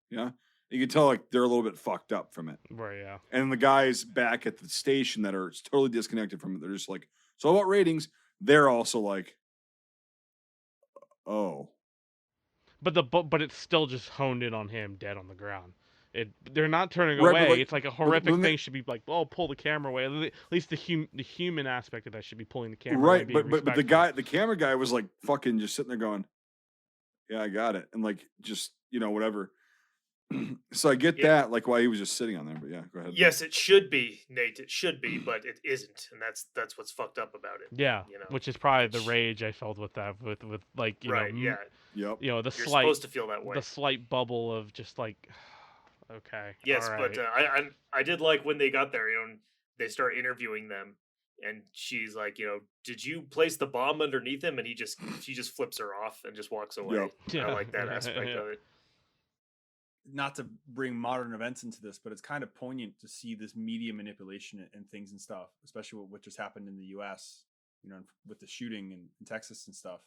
Speaker 4: "Yeah." You can tell like they're a little bit fucked up from it,
Speaker 1: right? Yeah.
Speaker 4: And the guys back at the station that are totally disconnected from it, they're just like, "It's all about ratings." They're also like, oh,
Speaker 1: but it's still just honed in on him dead on the ground. They're not turning away. Like, it's like a horrific thing should be like, oh, pull the camera away. At least the human aspect of that should be pulling the camera away.
Speaker 4: Right, but the camera guy was like fucking just sitting there going, yeah, I got it, and like just whatever. So I get that, like why he was just sitting on there, but yeah, go ahead.
Speaker 3: Yes, it should be, Nate. It should be, but it isn't, and that's what's fucked up about it.
Speaker 1: Yeah, which is probably the rage I felt with that, with like
Speaker 3: right, yeah,
Speaker 4: yep.
Speaker 3: You're supposed to feel that way.
Speaker 1: The slight bubble of just like, okay,
Speaker 3: yes,
Speaker 1: right.
Speaker 3: But I did like when they got there, and they start interviewing them, and she's like, did you place the bomb underneath him? And she just flips her off and just walks away. Yep. Yeah. I like that aspect of it.
Speaker 2: Not to bring modern events into this, but it's kind of poignant to see this media manipulation and things and stuff, especially what just happened in the U.S., with the shooting in Texas and stuff.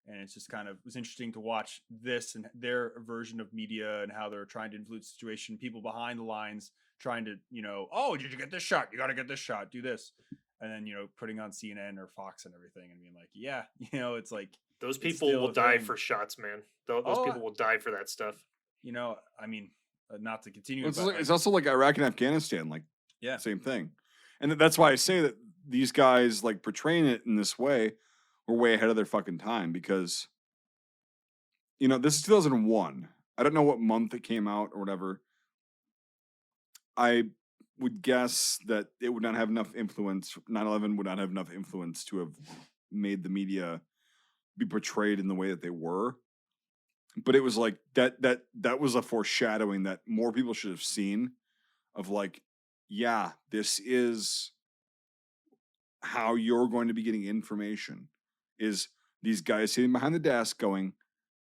Speaker 2: And it's just it was interesting to watch this and their version of media and how they're trying to influence the situation. People behind the lines trying to, oh, did you get this shot? You got to get this shot. Do this. And then, putting on CNN or Fox and everything and being like, yeah, it's like.
Speaker 3: Those people will die for shots, man. Those people will die for that stuff.
Speaker 2: I mean, not to continue.
Speaker 4: It's also like Iraq and Afghanistan, like, yeah, same thing. And that's why I say that these guys, like, portraying it in this way were way ahead of their fucking time, because, this is 2001. I don't know what month it came out or whatever. I would guess that it would not have enough influence. 9/11 would not have enough influence to have made the media be portrayed in the way that they were. But it was like that was a foreshadowing that more people should have seen, of like, yeah, this is how you're going to be getting information, is these guys sitting behind the desk going,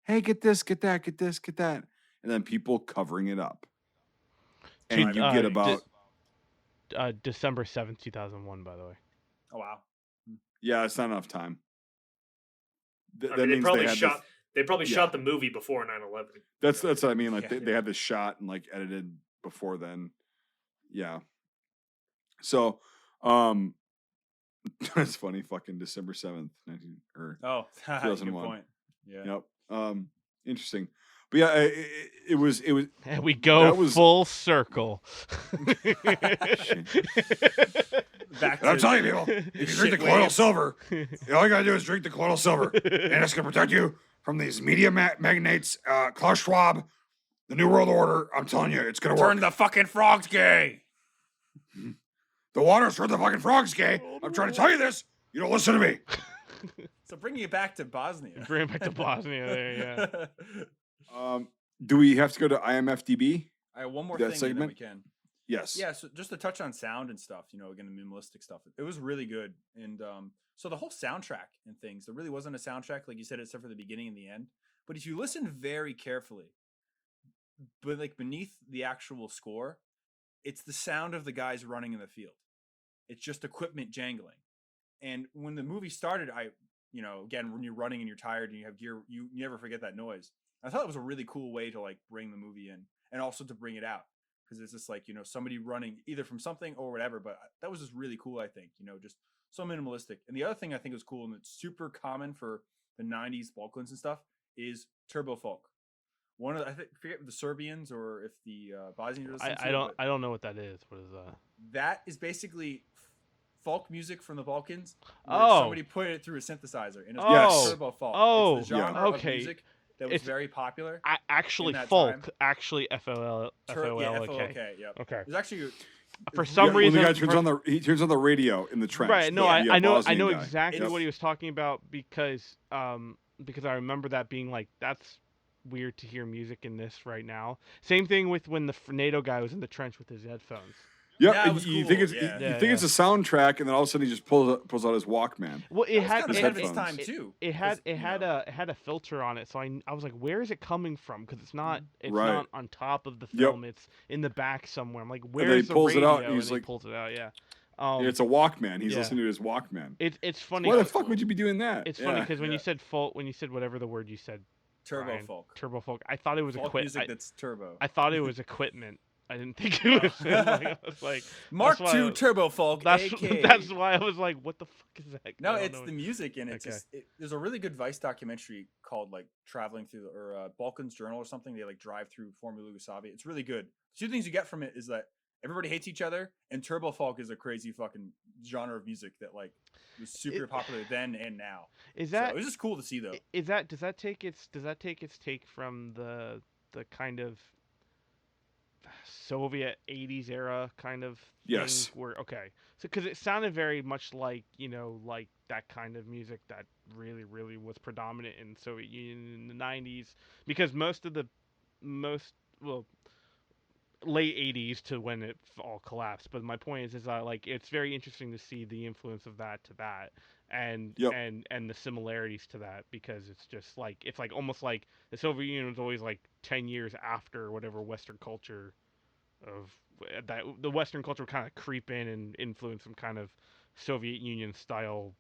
Speaker 4: hey, get this, get that, get this, get that. And then people covering it up. And you get about...
Speaker 1: December 7th, 2001, by the way.
Speaker 2: Oh, wow.
Speaker 4: Yeah, it's not enough time.
Speaker 3: That means they probably shot... They probably shot the movie before 9/11.
Speaker 4: That's what I mean. Like they had this shot and like edited before then. Yeah. So, it's funny. Fucking December 7th, 2001.
Speaker 2: Good point. Yeah.
Speaker 4: Yep. Interesting. But yeah, it was.
Speaker 1: And we go full circle.
Speaker 4: I'm telling you, people, if you drink the colloidal silver, all you gotta do is drink the colloidal silver, and it's gonna protect you from these media magnates, Klaus Schwab, the New World Order. I'm telling you, it's going to work.
Speaker 2: Turn the fucking frogs gay.
Speaker 4: The water's turned the fucking frogs gay. I'm trying to tell you this. You don't listen to me.
Speaker 2: So bringing it back to Bosnia.
Speaker 1: Bring it back to Bosnia there,
Speaker 4: yeah. Do we have to go to IMFDB?
Speaker 2: I have one more thing that we can.
Speaker 4: Yes.
Speaker 2: Yeah, so just to touch on sound and stuff, again, the minimalistic stuff, it was really good. And so the whole soundtrack and things, there really wasn't a soundtrack, like you said, except for the beginning and the end. But if you listen very carefully, but like beneath the actual score, it's the sound of the guys running in the field. It's just equipment jangling. And when the movie started, again, when you're running and you're tired and you have gear, you never forget that noise. I thought it was a really cool way to like bring the movie in and also to bring it out. Because it's just like, somebody running either from something or whatever. But that was just really cool, I think, just so minimalistic. And the other thing I think was cool, and it's super common for the 90s Balkans and stuff, is turbo folk. One of I forget the Serbians or if the Bosnians.
Speaker 1: I don't know what that is. What is that?
Speaker 2: That is basically folk music from the Balkans. Somebody put it through a synthesizer, and it's turbo folk. It's the genre of music that was very popular.
Speaker 1: Actually, folk. Time. Actually, FOLK.
Speaker 2: Yeah.
Speaker 1: Okay.
Speaker 2: There's actually.
Speaker 1: For some reason,
Speaker 4: the guy turns on the radio in the trench.
Speaker 1: Right. No, I know exactly what he was talking about because I remember that being like that's weird to hear music in this right now. Same thing with when the NATO guy was in the trench with his headphones.
Speaker 4: Yeah, you think it's it's a soundtrack, and then all of a sudden he just pulls out his Walkman.
Speaker 1: Well, it had
Speaker 2: kind of ahead of its time too.
Speaker 1: It had a filter on it, so I was like, where is it coming from? Because it's not not on top of the film. It's in the back somewhere. I'm like, where is the radio?
Speaker 4: It out, and
Speaker 1: he pulls it out. Yeah.
Speaker 4: It's a Walkman. He's listening to his Walkman.
Speaker 1: It's funny.
Speaker 4: Why the fuck would you be doing that?
Speaker 1: It's funny because when you said folk, when you said whatever the word you said,
Speaker 2: turbo folk.
Speaker 1: I thought it was
Speaker 2: equipment. Music that's turbo.
Speaker 1: I thought it was equipment. I didn't think it was. I was like,
Speaker 2: Mark II Turbo Folk.
Speaker 1: That's why I was like, what the fuck is that?
Speaker 2: No, it's the music, and it's just. There's a really good Vice documentary called like Traveling Through Balkans Journal or something. They like drive through former Yugoslavia. It's really good. Two things you get from it is that everybody hates each other, and turbo folk is a crazy fucking genre of music that like was super popular then and now.
Speaker 1: Is that?
Speaker 2: So it was just cool to see though.
Speaker 1: Does that take its take from the kind of Soviet 80s era kind of thing?
Speaker 4: Yes.
Speaker 1: So because it sounded very much like like that kind of music that really was predominant in Soviet Union in the 90s, because most late 80s to when it all collapsed. But my point is that like it's very interesting to see the influence of that to that and the similarities to that, because it's just like it's like almost like the Soviet Union was always like 10 years after whatever Western culture of that the Western culture would kind of creep in and influence some kind of Soviet Union style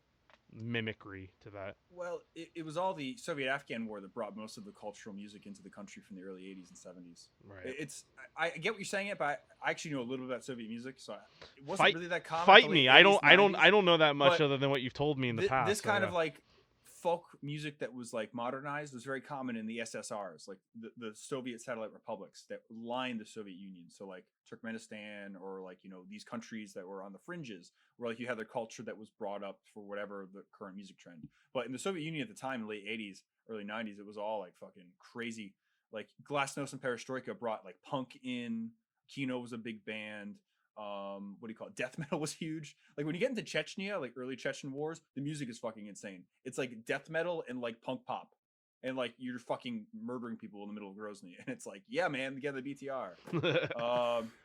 Speaker 1: mimicry to that.
Speaker 2: Well, it was all the Soviet-Afghan war that brought most of the cultural music into the country from the early 80s and 70s.
Speaker 1: Right.
Speaker 2: I get what you're saying, but I actually know a little bit about Soviet music, so it wasn't really that common.
Speaker 1: Fight me. I don't know that much other than what you've told me in the past.
Speaker 2: This kind of like folk music that was like modernized was very common in the SSRs, like the Soviet satellite republics that lined the Soviet Union. So like Turkmenistan or like, these countries that were on the fringes where like you had their culture that was brought up for whatever the current music trend. But in the Soviet Union at the time, late 80s, early 90s, it was all like fucking crazy. Like Glasnost and Perestroika brought like punk in. Kino was a big band. What do you call it? Death metal was huge. Like when you get into Chechnya, like early Chechen wars, the music is fucking insane. It's like death metal and like punk pop, and like you're fucking murdering people in the middle of Grozny, and it's like, yeah, man, get the BTR.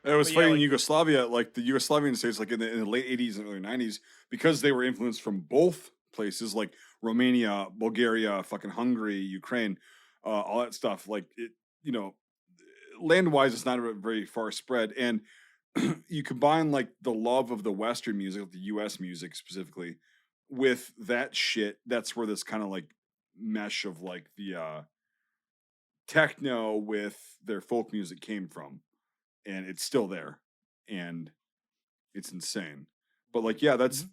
Speaker 4: It was funny in Yugoslavia, like the Yugoslavian states, like in the late 80s and early 90s, because they were influenced from both places, like Romania, Bulgaria, fucking Hungary, Ukraine, all that stuff. Like it, land wise, it's not very far spread, and you combine like the love of the Western music, like the U.S. music specifically, with that shit. That's where this kind of like mesh of like the techno with their folk music came from, and it's still there, and it's insane. But like, yeah, that's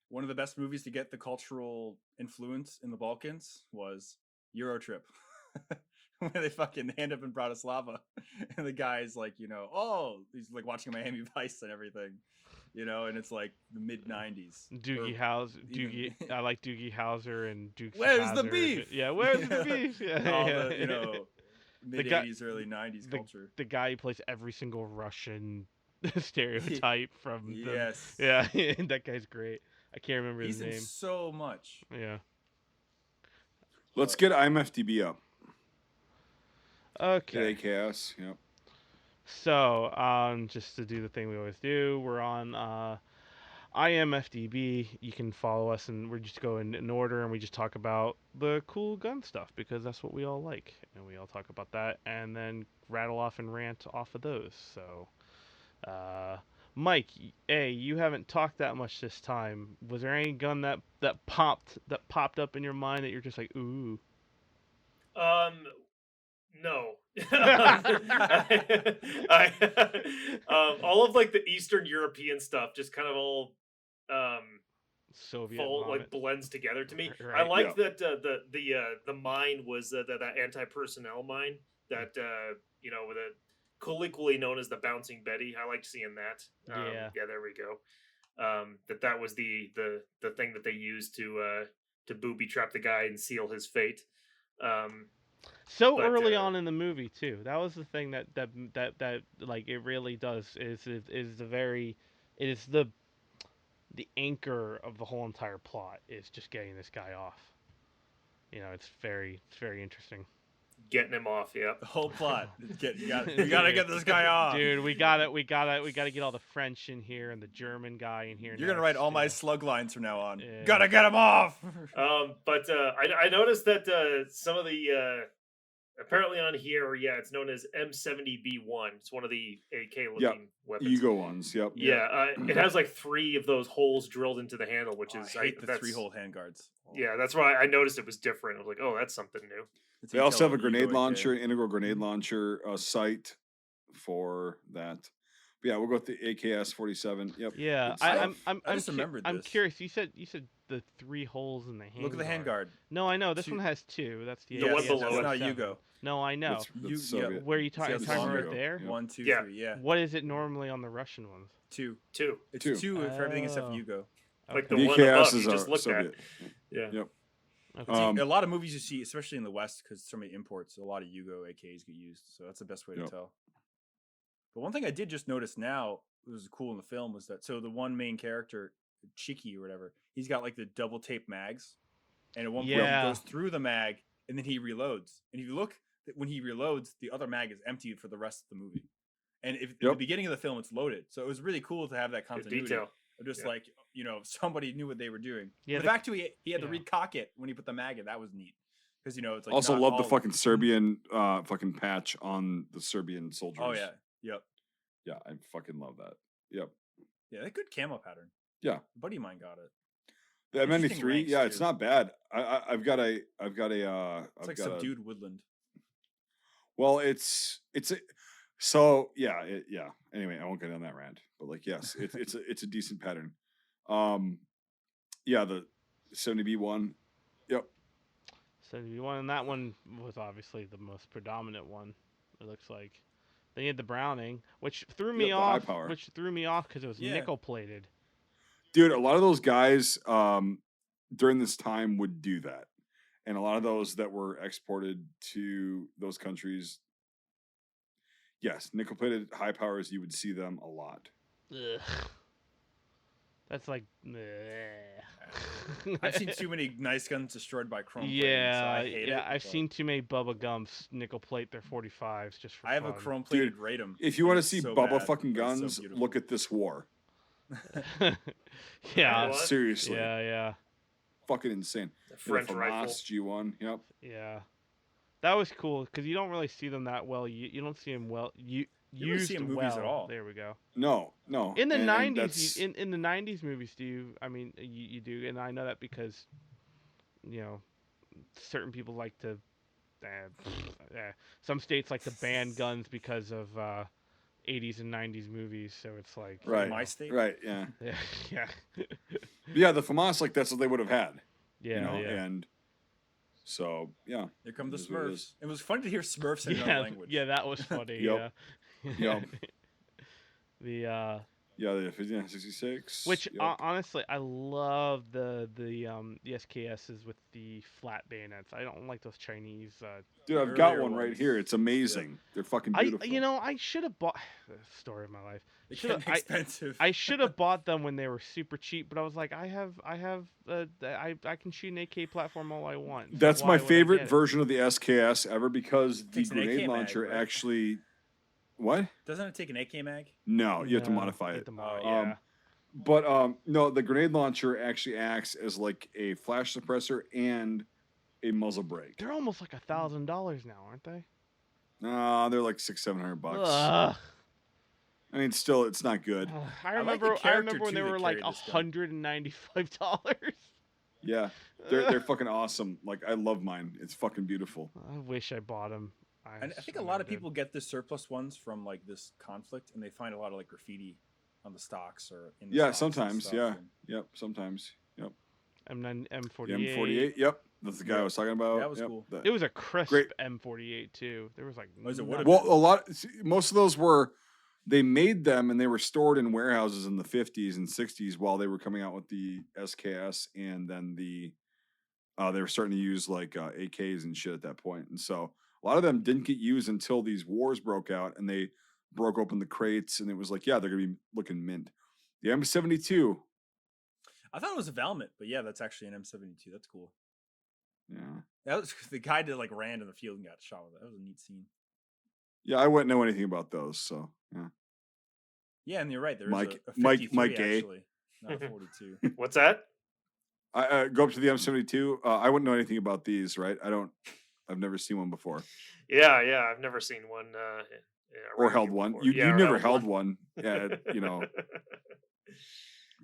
Speaker 2: one of the best movies to get the cultural influence in the Balkans was Eurotrip. When they fucking end up in Bratislava, and the guy's like, he's like watching Miami Vice and everything, and it's like the mid '90s.
Speaker 1: I like Doogie Howser and Dukes.
Speaker 2: Where's the beef?
Speaker 1: Yeah, where's the beef? Yeah,
Speaker 2: all the mid '80s, early '90s culture.
Speaker 1: The guy who plays every single Russian stereotype from
Speaker 2: yes,
Speaker 1: yeah, that guy's great. I can't remember his name.
Speaker 2: He's in so much.
Speaker 1: Yeah.
Speaker 4: Let's get IMFDB up.
Speaker 1: Okay.
Speaker 4: KS, yep.
Speaker 1: So, just to do the thing we always do, we're on IMFDB. You can follow us, and we just go in order, and we just talk about the cool gun stuff because that's what we all like, and we all talk about that, and then rattle off and rant off of those. So, uh, Mike, you haven't talked that much this time. Was there any gun that popped up in your mind that you're just like, ooh?
Speaker 3: No. All of like the Eastern European stuff just kind of all
Speaker 1: Soviet vomit.
Speaker 3: blends together to me.
Speaker 1: Right.
Speaker 3: I like that the mine was that anti-personnel mine that with a colloquially known as the Bouncing Betty. I liked seeing that.
Speaker 1: Yeah,
Speaker 3: there we go. That was the thing that they used to booby trap the guy and seal his fate.
Speaker 1: So early on in the movie too. That was the thing that like it really does is the anchor of the whole entire plot is just getting this guy off. It's very interesting.
Speaker 3: Getting him off, yeah.
Speaker 2: The whole plot. You gotta get this guy off.
Speaker 1: Dude, we gotta get all the French in here and the German guy in here.
Speaker 2: You're gonna write all my slug lines from now on. Yeah. Gotta get him off.
Speaker 3: But I noticed that some of the apparently on here, it's known as M70B1. It's one of the AK looking weapons.
Speaker 4: Yugo ones, yep.
Speaker 3: Yeah, it has like 3 of those holes drilled into the handle, which is
Speaker 2: I hate the 3-hole handguards.
Speaker 3: Yeah, that's why I noticed it was different. I was like, oh, that's something new.
Speaker 4: They also have a grenade launcher, an integral grenade launcher sight for that. But yeah, we'll go with the AKS-47. Yep.
Speaker 1: Yeah,
Speaker 2: I just remembered this.
Speaker 1: I'm curious. You said the 3 holes in the handguard.
Speaker 2: Look at the handguard.
Speaker 1: No, I know this one has 2. That's the
Speaker 3: one below.
Speaker 2: That's not Yugo.
Speaker 1: No, I know. Where are you talking right there?
Speaker 2: 1, 2, 3. Yeah.
Speaker 1: What is it normally on the Russian ones?
Speaker 2: 2. It's 2 for everything except for Yugo.
Speaker 3: Like the one above you just looked at.
Speaker 4: Yeah. Yep.
Speaker 1: Okay.
Speaker 2: A lot of movies you see, especially in the West, because so many imports, a lot of Yugo AKs get used. So that's the best way to tell. But one thing I did just notice now, it was cool in the film, was that the one main character, Chiki or whatever, he's got like the double tape mags, and at one point he goes through the mag and then he reloads. And if you look, when he reloads, the other mag is emptied for the rest of the movie. And if at the beginning of the film it's loaded, so it was really cool to have that continuity.
Speaker 3: Detail.
Speaker 2: Just like, somebody knew what they were doing.
Speaker 1: Yeah,
Speaker 2: the fact he had to recock it when he put the mag in, that was neat. Because it's like
Speaker 4: also love the fucking Serbian fucking patch on the Serbian soldiers.
Speaker 2: Oh yeah, yep.
Speaker 4: Yeah, I fucking love that. Yep.
Speaker 2: Yeah, that good camo pattern.
Speaker 4: Yeah,
Speaker 2: a buddy of mine got it.
Speaker 4: The M93, yeah, it's not bad. I've got a.
Speaker 2: It's like subdued woodland.
Speaker 4: Well, so yeah. Anyway, I won't get on that rant, but like, yes, it's a decent pattern. Yeah, the 70B1. Yep.
Speaker 1: 70B1, and that one was obviously the most predominant one. It looks like. Then you had the Browning, which threw me off. Which threw me off because it was nickel plated.
Speaker 4: Dude, a lot of those guys during this time would do that, and a lot of those that were exported to those countries. Yes, nickel plated high powers. You would see them a lot.
Speaker 1: Ugh. That's like.
Speaker 2: I've seen too many nice guns destroyed by chrome.
Speaker 1: I've seen too many Bubba Gumps nickel plate their 45s just for.
Speaker 2: I have a chrome plated Ratum.
Speaker 4: If you want to see Bubba fucking guns, look at this war.
Speaker 1: Yeah,
Speaker 4: seriously.
Speaker 1: Yeah.
Speaker 4: Fucking insane.
Speaker 3: The French rifle
Speaker 4: G1. Yep.
Speaker 1: Yeah, that was cool because you don't really see them that well. You don't see them well. You don't see them movies at all. There we go.
Speaker 4: No.
Speaker 1: In the 90s, in the 90s movies, do you? I mean, you do, and I know that because, certain people like to. Some states like to ban guns because of 80s and 90s movies, so it's like
Speaker 4: right.
Speaker 2: My state,
Speaker 4: right? Yeah.
Speaker 1: Yeah.
Speaker 4: Yeah, the FAMAS, like that's what they would have had.
Speaker 1: Yeah.
Speaker 4: And. So yeah,
Speaker 2: here come the Smurfs. It was funny to hear Smurfs in another language.
Speaker 1: Yeah, that was funny.
Speaker 4: Yep.
Speaker 1: Yeah.
Speaker 4: The 66.
Speaker 1: Which honestly, I love the SKSs with the flat bayonets. I don't like those Chinese.
Speaker 4: Dude, I've got one right here. It's amazing. Yeah. They're fucking beautiful.
Speaker 1: I should have bought. Story of my life.
Speaker 2: Expensive.
Speaker 1: I should have bought them when they were super cheap, but I was like, I can shoot an AK platform all I want. So
Speaker 4: that's my favorite version of the SKS ever because the grenade launcher What?
Speaker 2: Doesn't it take an AK mag?
Speaker 4: No, you have to modify it.
Speaker 1: Yeah.
Speaker 4: But no, the grenade launcher actually acts as like a flash suppressor and a muzzle brake.
Speaker 1: They're almost like $1,000 now, aren't they?
Speaker 4: They're like $600-700 bucks.
Speaker 1: Ugh.
Speaker 4: I mean, still, it's not good.
Speaker 1: I remember when they were like $195.
Speaker 4: Yeah, they're fucking awesome. Like, I love mine. It's fucking beautiful.
Speaker 1: I wish I bought them.
Speaker 2: I think a lot of people get the surplus ones from like this conflict, and they find a lot of like graffiti on the stocks or in the stocks
Speaker 4: sometimes,
Speaker 2: and
Speaker 4: yep, sometimes, yep.
Speaker 1: M48.
Speaker 4: The M48, yep. That's the guy I was talking about.
Speaker 2: That was cool.
Speaker 1: It was a crisp
Speaker 4: great
Speaker 1: M48 too. There was like
Speaker 4: most of those were. They made them and they were stored in warehouses in the 50s and 60s while they were coming out with the SKS, and then they were starting to use like AKs and shit at that point. And so a lot of them didn't get used until these wars broke out and they broke open the crates, and it was like, yeah, they're gonna be looking mint. The M72.
Speaker 2: I thought it was a Valmet, but yeah, that's actually an M72. That's cool.
Speaker 4: Yeah,
Speaker 2: that was the guy that like ran in the field and got shot with it. That was a neat scene.
Speaker 4: Yeah, I wouldn't know anything about those, so yeah.
Speaker 2: Yeah, and you're right. There's
Speaker 4: Mike
Speaker 2: a 53
Speaker 4: Gay.
Speaker 2: Actually, not a 42.
Speaker 3: What's that?
Speaker 4: I go up to the M72. I wouldn't know anything about these, right? I've never seen one before.
Speaker 3: Yeah, I've never seen one.
Speaker 4: Or held one. You never held one. Yeah, you know.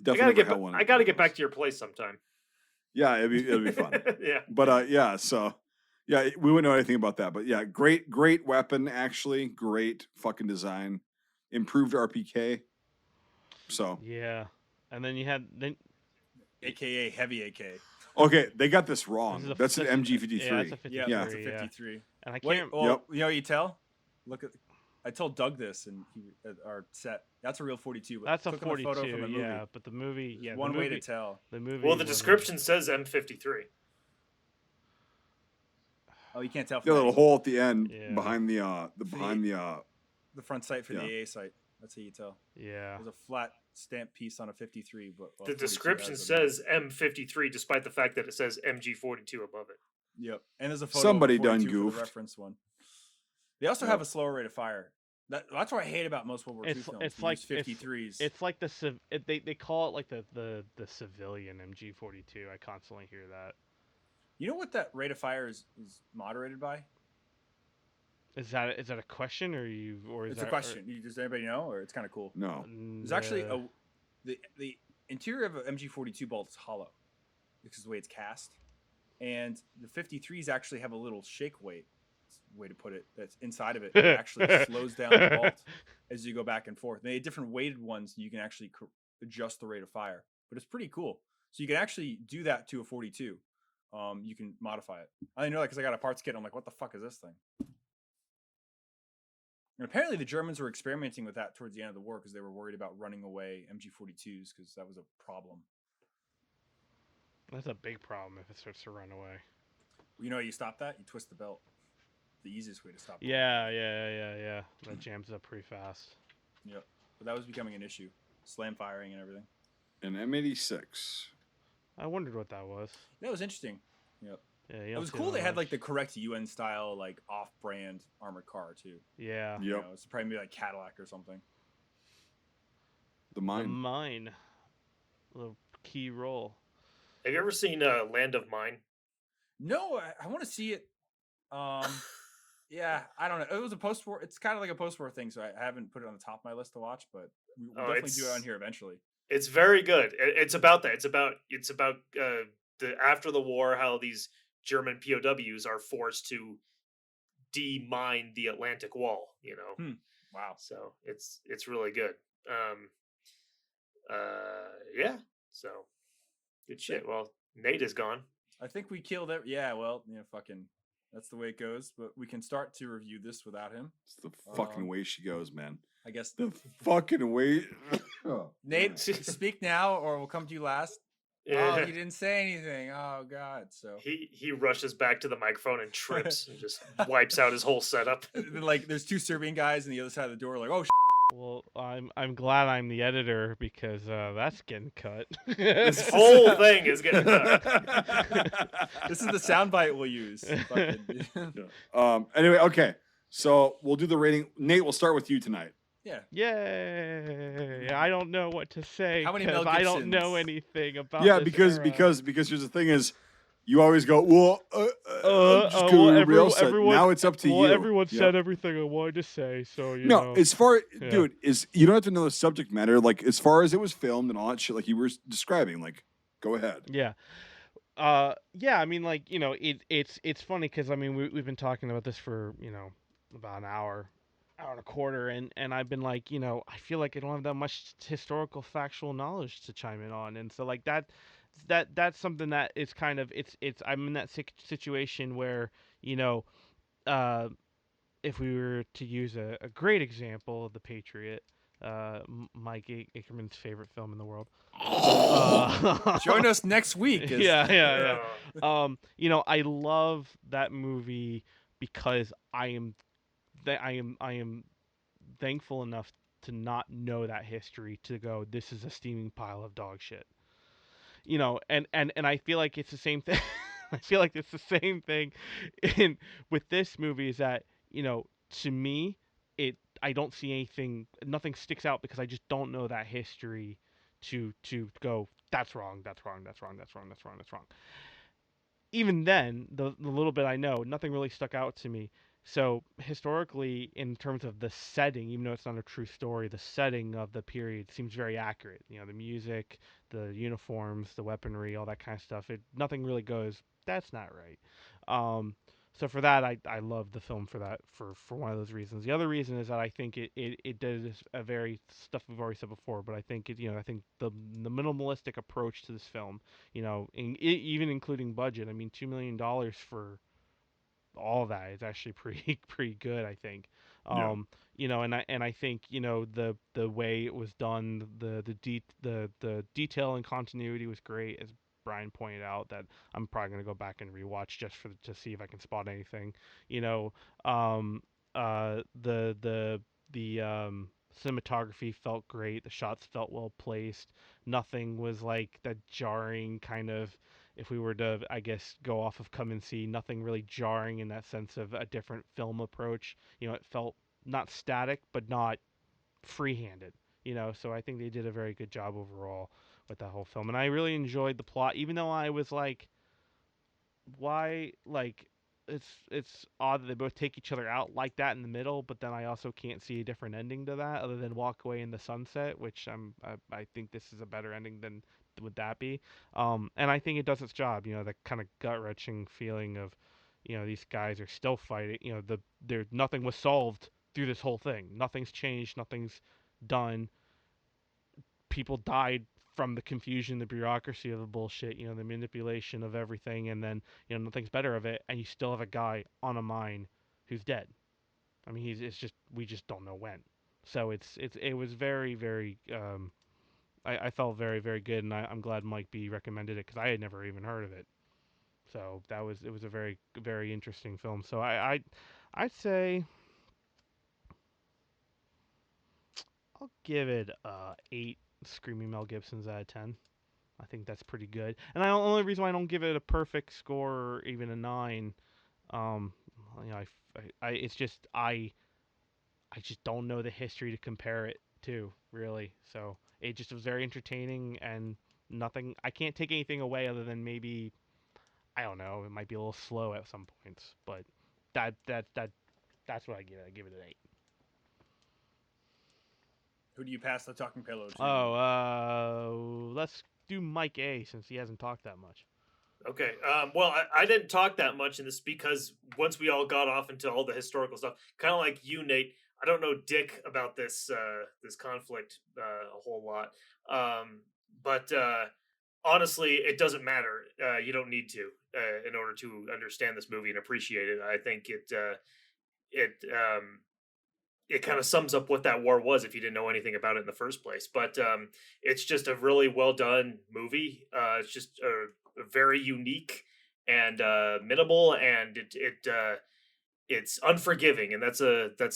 Speaker 4: Definitely held one.
Speaker 3: I gotta get back to your place sometime.
Speaker 4: Yeah, it'd be fun.
Speaker 3: Yeah.
Speaker 4: But so yeah, we wouldn't know anything about that. But yeah, great weapon, actually. Great fucking design. Improved RPK. So
Speaker 1: yeah. And then you had
Speaker 2: AKA heavy AK.
Speaker 4: Okay, they got this wrong. That's an MG53.
Speaker 1: Yeah, that's a 53.
Speaker 2: Yeah, that's a 53.
Speaker 1: Yeah. And I can't.
Speaker 2: You know what you tell? Look at. I told Doug this, and he our set. That's a real 42. But
Speaker 1: that's a 42. Photo from the movie. Yeah, but the movie. Yeah,
Speaker 2: one way to tell.
Speaker 1: The movie.
Speaker 3: Well, the description says M53.
Speaker 2: Oh, you can't tell.
Speaker 4: From a little hole at the end behind the
Speaker 2: front sight for the AA sight. That's how you tell.
Speaker 1: Yeah.
Speaker 2: There's a flat stamp piece on a 53, but
Speaker 3: the description says M53, despite the fact that it says MG42 above it.
Speaker 2: Yep, and there's a photo.
Speaker 4: Somebody
Speaker 2: of
Speaker 4: done
Speaker 2: goofed. For the reference one. They also have a slower rate of fire. That's what I hate about most World War II films.
Speaker 1: It's like
Speaker 2: 53s.
Speaker 1: It's like they call it like the civilian MG42. I constantly hear that.
Speaker 2: You know what that rate of fire is moderated by?
Speaker 1: Is that a question or
Speaker 2: it's a question? Does anybody know, or it's kind of cool?
Speaker 4: No.
Speaker 2: There's actually the interior of an MG42 bolt is hollow because of the way it's cast, and the 53s actually have a little shake weight. Way to put it. That's inside of it. It actually slows down the bolt as you go back and forth. They have different weighted ones. You can actually adjust the rate of fire, but it's pretty cool. So you can actually do that to a 42. You can modify it. I didn't know that because I got a parts kit. I'm like, what the fuck is this thing? And apparently the Germans were experimenting with that towards the end of the war because they were worried about running away MG42s because that was a problem.
Speaker 1: That's a big problem if it starts to run away.
Speaker 2: You know how you stop that? You twist the belt. The easiest way to stop it.
Speaker 1: Yeah. That jams up pretty fast.
Speaker 2: Yep. But that was becoming an issue. Slam firing and everything.
Speaker 4: An M86.
Speaker 1: I wondered what that was.
Speaker 2: That was interesting. Yep.
Speaker 1: Yeah,
Speaker 2: it was cool. They had like the correct UN style, like off-brand armored car too.
Speaker 1: Yeah.
Speaker 2: You know, it's probably like Cadillac or something.
Speaker 4: The Mine.
Speaker 1: The key role.
Speaker 3: Have you ever seen Land of Mine?
Speaker 2: No, I want to see it. Yeah, I don't know. It was a post-war. It's kind of like a post-war thing, so I haven't put it on the top of my list to watch, but we'll definitely do it on here eventually.
Speaker 3: It's very good. It's about that. It's about the after the war, how these German POWs are forced to demine the Atlantic Wall. You know.
Speaker 2: Wow.
Speaker 3: So it's really good. Yeah. So good shit. Well, Nate is gone.
Speaker 2: I think we killed it. Yeah. Well, fucking. That's the way it goes, but we can start to review this without him.
Speaker 4: It's the fucking way she goes, man.
Speaker 2: I guess
Speaker 4: the fucking way.
Speaker 2: Nate, speak now, or we'll come to you last. Yeah. Oh, he didn't say anything. Oh God! So
Speaker 3: he rushes back to the microphone and trips and just wipes out his whole setup.
Speaker 2: Like there's two Serbian guys on the other side of the door, like, oh.
Speaker 1: Well, I'm glad I'm the editor because that's getting cut.
Speaker 3: This whole thing is getting cut.
Speaker 2: This is the soundbite we'll use.
Speaker 4: Anyway, okay. So we'll do the rating. Nate, we'll start with you tonight.
Speaker 2: Yeah.
Speaker 1: Yay! I don't know what to say
Speaker 2: How many Mel
Speaker 1: because I don't know
Speaker 2: Gibsons?
Speaker 1: anything about
Speaker 4: Yeah,
Speaker 1: this
Speaker 4: because
Speaker 1: era.
Speaker 4: here's the thing is, you always go, well, just go
Speaker 1: well,
Speaker 4: everybody else said. Now it's up to you.
Speaker 1: Everyone said everything I wanted to say, so you know.
Speaker 4: As far, dude, is you don't have to know the subject matter. Like as far as it was filmed and all that shit, like you were describing. Like, go ahead.
Speaker 1: Yeah. I mean, like, you know, it's funny because I mean we've been talking about this for, you know, about an hour and a quarter, and I've been like, you know, I feel like I don't have that much historical factual knowledge to chime in on, and so like that's something that is kind of it's I'm in that situation where, you know, uh, if we were to use a great example of The Patriot, Mike Ackerman's favorite film in the world.
Speaker 2: Join us next week.
Speaker 1: Yeah. You know, I love that movie because I am thankful enough to not know that history to go, this is a steaming pile of dog shit. You know, and I feel like it's the same thing. I feel like it's the same thing in with this movie is that, you know, to me, I don't see nothing sticks out because I just don't know that history to go, that's wrong, that's wrong, that's wrong, that's wrong, that's wrong, that's wrong. Even then, the little bit I know, nothing really stuck out to me. So historically, in terms of the setting, even though it's not a true story, the setting of the period seems very accurate. You know, the music, the uniforms, the weaponry, all that kind of stuff. Nothing really goes, that's not right. So for that, I love the film for that, for one of those reasons. The other reason is that I think it does a very stuff we've already said before, but I think I think the minimalistic approach to this film, you know, even including budget. I mean, $2 million for all that is actually pretty good, I think. You know, and I think, you know, the way it was done, the detail and continuity was great, as Brian pointed out. That I'm probably gonna go back and rewatch just to see if I can spot anything. You know, the cinematography felt great. The shots felt well placed. Nothing was like that jarring kind of, if we were to, I guess, go off of Come and See, nothing really jarring in that sense of a different film approach. You know, it felt not static, but not free-handed. You know, so I think they did a very good job overall with that whole film, and I really enjoyed the plot, even though I was like, why, like, it's odd that they both take each other out like that in the middle, but then I also can't see a different ending to that other than walk away in the sunset, which I think this is a better ending than would that be. And I think it does its job. You know, the kind of gut wrenching feeling of, you know, these guys are still fighting. You know, there nothing was solved through this whole thing. Nothing's changed. Nothing's done. People died from the confusion, the bureaucracy of the bullshit, you know, the manipulation of everything, and then, you know, nothing's better of it, and you still have a guy on a mine who's dead. I mean, it's just, we just don't know when. So it was very, very, I felt very, very good, and I'm glad Mike B recommended it because I had never even heard of it. So it was a very, very interesting film. So I'd say I'll give it 8 screaming Mel Gibsons out of 10. I think that's pretty good. And the only reason why I don't give it a perfect score or even a 9, um, you know, it's just I just don't know the history to compare it to, really. So it just was very entertaining and nothing. I can't take anything away other than maybe, I don't know, it might be a little slow at some points, but that's what I give it. I give it an 8.
Speaker 2: Who do you pass the talking pillow to?
Speaker 1: Let's do Mike A since he hasn't talked that much.
Speaker 3: Okay. Well, I didn't talk that much in this because once we all got off into all the historical stuff, kind of like you, Nate, I don't know dick about this this conflict a whole lot. But honestly, it doesn't matter. You don't need to in order to understand this movie and appreciate it. I think it it kind of sums up what that war was if you didn't know anything about it in the first place. But it's just a really well done movie. It's just a very unique and minimal, and it's unforgiving, and that's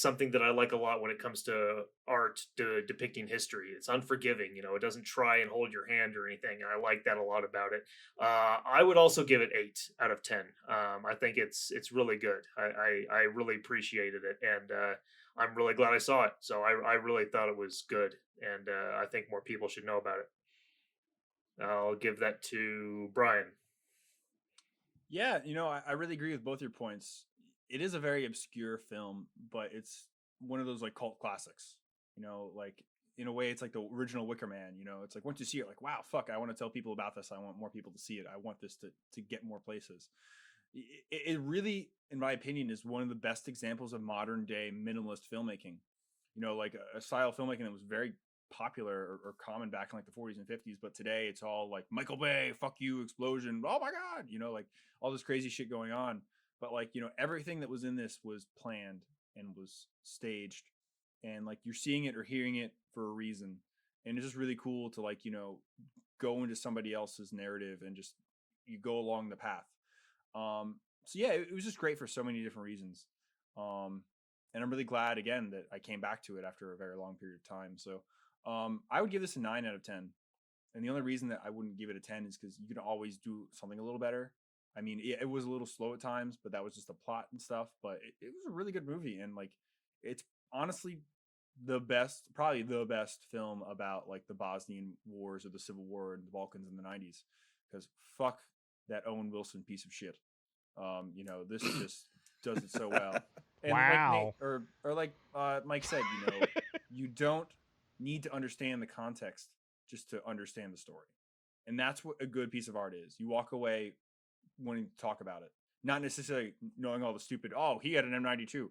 Speaker 3: something that I like a lot when it comes to art depicting history. It's unforgiving, it doesn't try and hold your hand or anything, and I like that a lot about it. I would also give it 8 out of 10. I think it's really good. I really appreciated it, and I'm really glad I saw it. So I really thought it was good, and I think more people should know about it. I'll give that to Brian.
Speaker 2: Yeah, I really agree with both your points. It is a very obscure film, but it's one of those like cult classics. Like in a way, it's like the original Wicker Man. It's like once you see it, like wow, fuck, I want to tell people about this. I want more people to see it. I want this to get more places. It really, in my opinion, is one of the best examples of modern day minimalist filmmaking. Like a style of filmmaking that was very popular or common back in like the 40s and 50s, but today it's all like Michael Bay, fuck you, explosion, oh my god, like all this crazy shit going on. But like everything that was in this was planned and was staged, and like you're seeing it or hearing it for a reason, and it's just really cool to like go into somebody else's narrative and just you go along the path. So yeah, it was just great for so many different reasons. And I'm really glad again that I came back to it after a very long period of time. So I would give this a 9 out of 10. And the only reason that I wouldn't give it a 10 is because you can always do something a little better. I mean, it was a little slow at times, but that was just the plot and stuff. But it was a really good movie. And like, it's honestly probably the best film about like the Bosnian wars or the Civil War in the Balkans in the 90s. Because fuck that Owen Wilson piece of shit. This just does it so well. And
Speaker 1: wow.
Speaker 2: Like Mike said, you don't need to understand the context just to understand the story. And that's what a good piece of art is. You walk away wanting to talk about it, not necessarily knowing all the stupid, oh, he had an M92.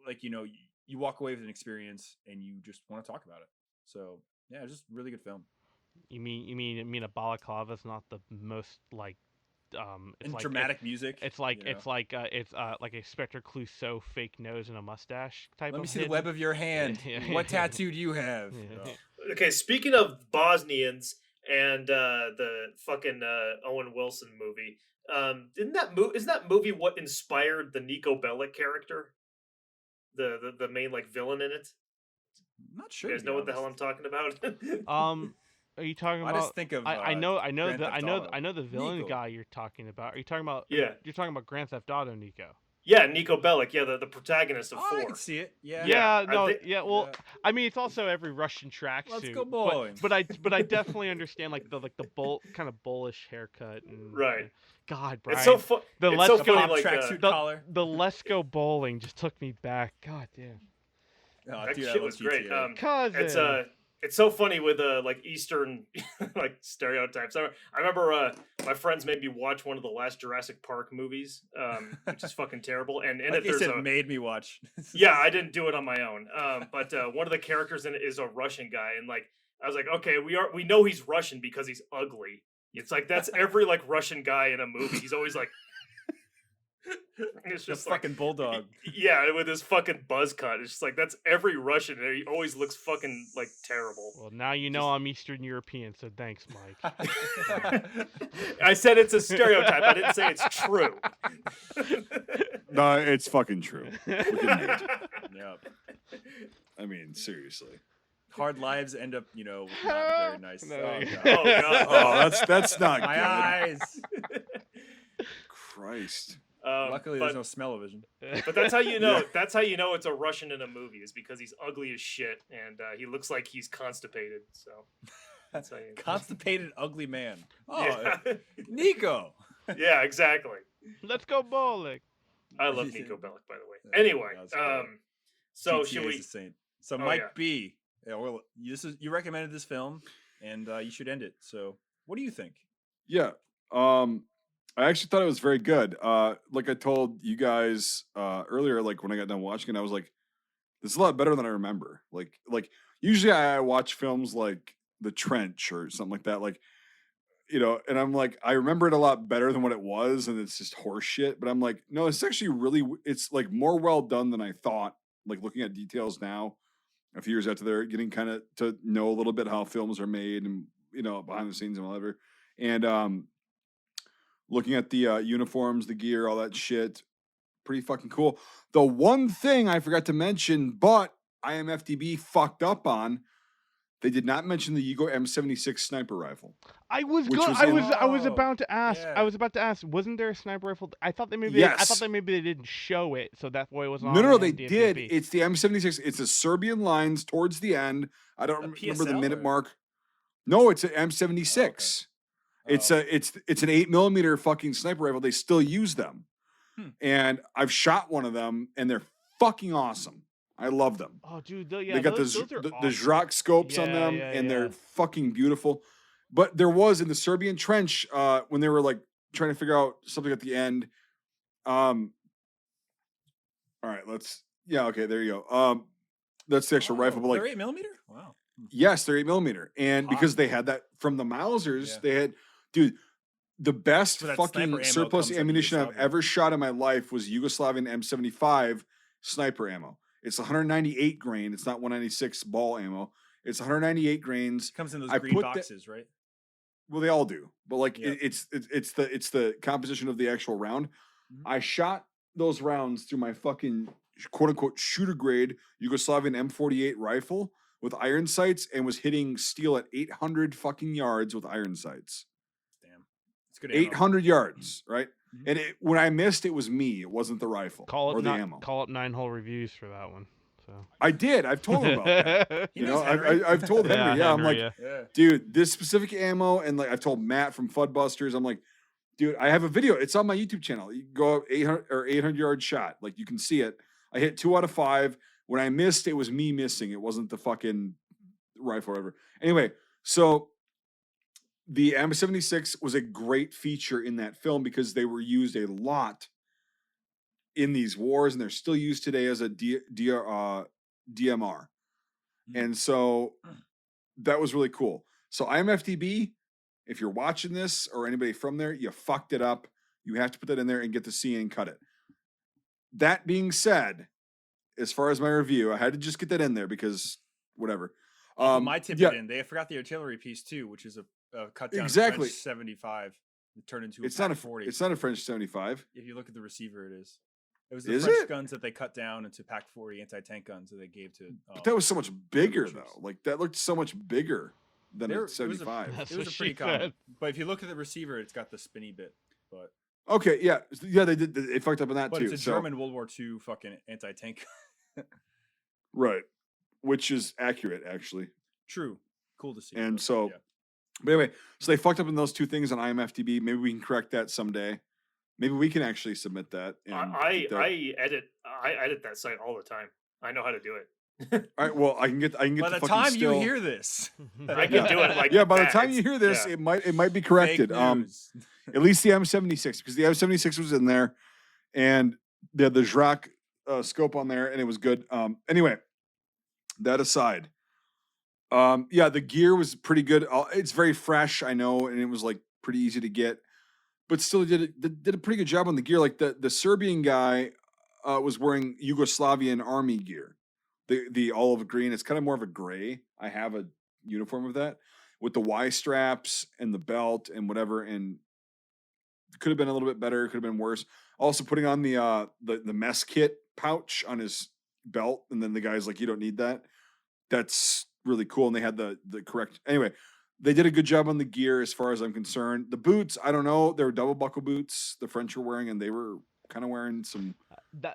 Speaker 2: Like, you walk away with an experience and you just want to talk about it. So yeah, it's just a really good film.
Speaker 1: You mean a balaclava is not the most like it's like
Speaker 2: dramatic music.
Speaker 1: It's like it's like a Spectre Clouseau fake nose and a mustache type.
Speaker 2: Let me see
Speaker 1: hidden.
Speaker 2: The web of your hand. What tattoo do you have?
Speaker 3: Okay, speaking of Bosnians and the fucking Owen Wilson movie, isn't that movie what inspired the Nico Bellic character? The main like villain in it.
Speaker 2: I'm not sure.
Speaker 3: You guys know what the hell I'm talking about?
Speaker 1: Are you talking about?
Speaker 2: I just think of.
Speaker 1: I know the villain Nico. Guy you're talking about. Are you talking about?
Speaker 3: Yeah.
Speaker 1: You're talking about Grand Theft Auto, Nico.
Speaker 3: Yeah, Nico Bellic. Yeah, the protagonist of 4.
Speaker 2: I can see it. Yeah.
Speaker 1: Yeah. No. Well, I mean, it's also every Russian tracksuit.
Speaker 2: Let's go bowling.
Speaker 1: But I definitely understand like the kind of bullish haircut and.
Speaker 3: Right.
Speaker 1: God, Brian.
Speaker 3: It's so funny.
Speaker 1: The Let's
Speaker 3: so
Speaker 1: Go
Speaker 3: like,
Speaker 2: tracksuit collar.
Speaker 1: The Let's Go Bowling just took me back. God damn.
Speaker 3: Oh, that shit was great.
Speaker 1: Cousin.
Speaker 3: It's so funny with like Eastern like stereotypes. I remember my friends made me watch one of the last Jurassic Park movies, which is fucking terrible. And in
Speaker 2: like
Speaker 3: it, there's
Speaker 2: made me watch.
Speaker 3: Yeah, I didn't do it on my own. But one of the characters in it is a Russian guy, and like I was like, okay, we know he's Russian because he's ugly. It's like that's every like Russian guy in a movie. He's always like. It's just
Speaker 2: the fucking bulldog.
Speaker 3: Yeah, with his fucking buzz cut. It's just like that's every Russian. He always looks fucking like terrible.
Speaker 1: Well, now you know I'm Eastern European, so thanks, Mike.
Speaker 3: I said it's a stereotype. I didn't say it's true.
Speaker 4: No, it's fucking true.
Speaker 2: Yep.
Speaker 4: I mean, seriously.
Speaker 2: Hard lives end up, not very nice.
Speaker 1: No.
Speaker 3: Oh god.
Speaker 4: Oh, that's not
Speaker 2: my
Speaker 4: good.
Speaker 2: eyes.
Speaker 4: Christ.
Speaker 2: Luckily, there's no smell-o-vision.
Speaker 3: But that's how you know. That's how you know it's a Russian in a movie is because he's ugly as shit and he looks like he's constipated. So that's how you know.
Speaker 2: Constipated, ugly man. Oh,
Speaker 3: yeah.
Speaker 2: Nico.
Speaker 3: Yeah, exactly.
Speaker 1: Let's go bowling.
Speaker 3: I love Nico Bellic, by the way. Anyway, so
Speaker 2: GTA
Speaker 3: should we?
Speaker 2: So Mike B. Yeah, well, you recommended this film, and you should end it. So, what do you think?
Speaker 4: Yeah. I actually thought it was very good. Like I told you guys earlier, like when I got done watching it, I was like, this is a lot better than I remember. Like usually I watch films like The Trench or something like that, like, and I'm like, I remember it a lot better than what it was, and it's just horse shit. But I'm like, no, it's actually it's like more well done than I thought. Like looking at details now, a few years after they're getting kind of to know a little bit how films are made and behind the scenes and whatever. And looking at the uniforms, the gear, all that shit, pretty fucking cool. The one thing I forgot to mention, but IMFDB fucked up on, they did not mention the Yugo M76 sniper rifle.
Speaker 1: I was about to ask.
Speaker 2: Yeah.
Speaker 1: I was about to ask. Wasn't there a sniper rifle? I thought that maybe.
Speaker 4: Yes.
Speaker 1: I thought that maybe they didn't show it, so that's why it was on.
Speaker 4: No, they did. It's the M76. It's the Serbian lines towards the end. I don't remember the minute mark. No, it's an M76. Oh, okay. It's an 8mm fucking sniper rifle. They still use them, and I've shot one of them, and they're fucking awesome. I love them.
Speaker 1: Oh, dude, they
Speaker 4: got the Zrak scopes on them, and they're fucking beautiful. But there was in the Serbian trench when they were like trying to figure out something at the end. All right, okay, there you go. That's the actual rifle. But like,
Speaker 2: they're 8mm? Wow.
Speaker 4: Yes, they're 8mm, and because they had that from the Mausers, they had, dude, the best fucking surplus ammunition I've ever shot in my life was Yugoslavian M75 sniper ammo. It's 198 grain. It's not 196 ball ammo. It's 198 grains.
Speaker 2: It comes in those green boxes, right?
Speaker 4: Well, they all do, but like it's the composition of the actual round. Mm-hmm. I shot those rounds through my fucking quote unquote shooter grade Yugoslavian M48 rifle with iron sights and was hitting steel at 800 fucking yards with iron sights.
Speaker 2: Damn, it's good.
Speaker 4: 800 yards, right? Mm-hmm. And when I missed, it was me. It wasn't the rifle or the ammo.
Speaker 1: Call up 9-hole reviews for that one. So
Speaker 4: I did. I've told him about that. I've told Henry. Yeah, I'm like, dude, this specific ammo, and like I've told Matt from Fudbusters. I'm like, dude, I have a video. It's on my YouTube channel. You go up 800 yard shot. Like you can see it. I hit 2 out of 5. When I missed, it was me missing. It wasn't the fucking rifle or whatever. Anyway, so the M76 was a great feature in that film because they were used a lot in these wars, and they're still used today as a DMR. And so that was really cool. So IMFDB, if you're watching this or anybody from there, you fucked it up. You have to put that in there and get the C and cut it. That being said, as far as my review, I had to just get that in there because whatever.
Speaker 2: My tip it in. They forgot the artillery piece too, which is a cut down French 75. It turned into a 40.
Speaker 4: It's not a French 75.
Speaker 2: If you look at the receiver, it is. It was the French guns that they cut down into Pac 40 anti-tank guns that they gave to.
Speaker 4: But that was so much bigger though. Like that looked so much bigger than a 75.
Speaker 2: It was a pretty common. But if you look at the receiver, it's got the spinny bit. But
Speaker 4: okay, yeah, they did. They fucked up on that too.
Speaker 2: But it's a German World War II fucking anti-tank.
Speaker 4: Right, which is accurate actually.
Speaker 2: True, cool to see.
Speaker 4: And so, but anyway, so they fucked up in those two things on IMFDB. Maybe we can correct that someday. Maybe we can actually submit that. And
Speaker 3: I edit that site all the time. I know how to do it.
Speaker 4: All right. Well, I can get.
Speaker 2: By the time you hear this,
Speaker 3: I can do it. Like
Speaker 4: by the time you hear this, it might be corrected. At least the M76, because the M76 was in there, and they had the Zrak scope on there, and it was good. Anyway, that aside, the gear was pretty good. It's very fresh, I know, and it was like pretty easy to get. But still did a pretty good job on the gear. Like the Serbian guy was wearing Yugoslavian army gear, the olive green. It's kind of more of a gray. I have a uniform of that with the Y straps and the belt and whatever. And it could have been a little bit better. It could have been worse. Also putting on the mess kit pouch on his belt, and then the guy's like, "You don't need that." That's really cool. And they had the correct. Anyway. They did a good job on the gear as far as I'm concerned. The boots, I don't know. They were double buckle boots the French were wearing, and they were kind of wearing some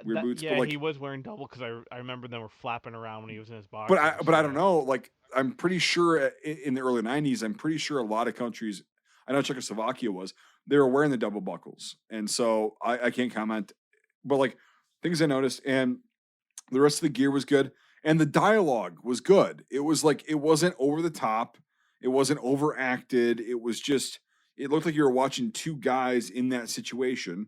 Speaker 4: weird boots.
Speaker 1: Yeah,
Speaker 4: but like,
Speaker 1: he was wearing double because I remember them were flapping around when he was in his box.
Speaker 4: But I don't know. Like, I'm pretty sure in the early 90s, I'm pretty sure a lot of countries, I know Czechoslovakia was, they were wearing the double buckles. And so I can't comment. But like, things I noticed, and the rest of the gear was good. And the dialogue was good. It was like, it wasn't over the top. It wasn't overacted. It was just, it looked like you were watching two guys in that situation.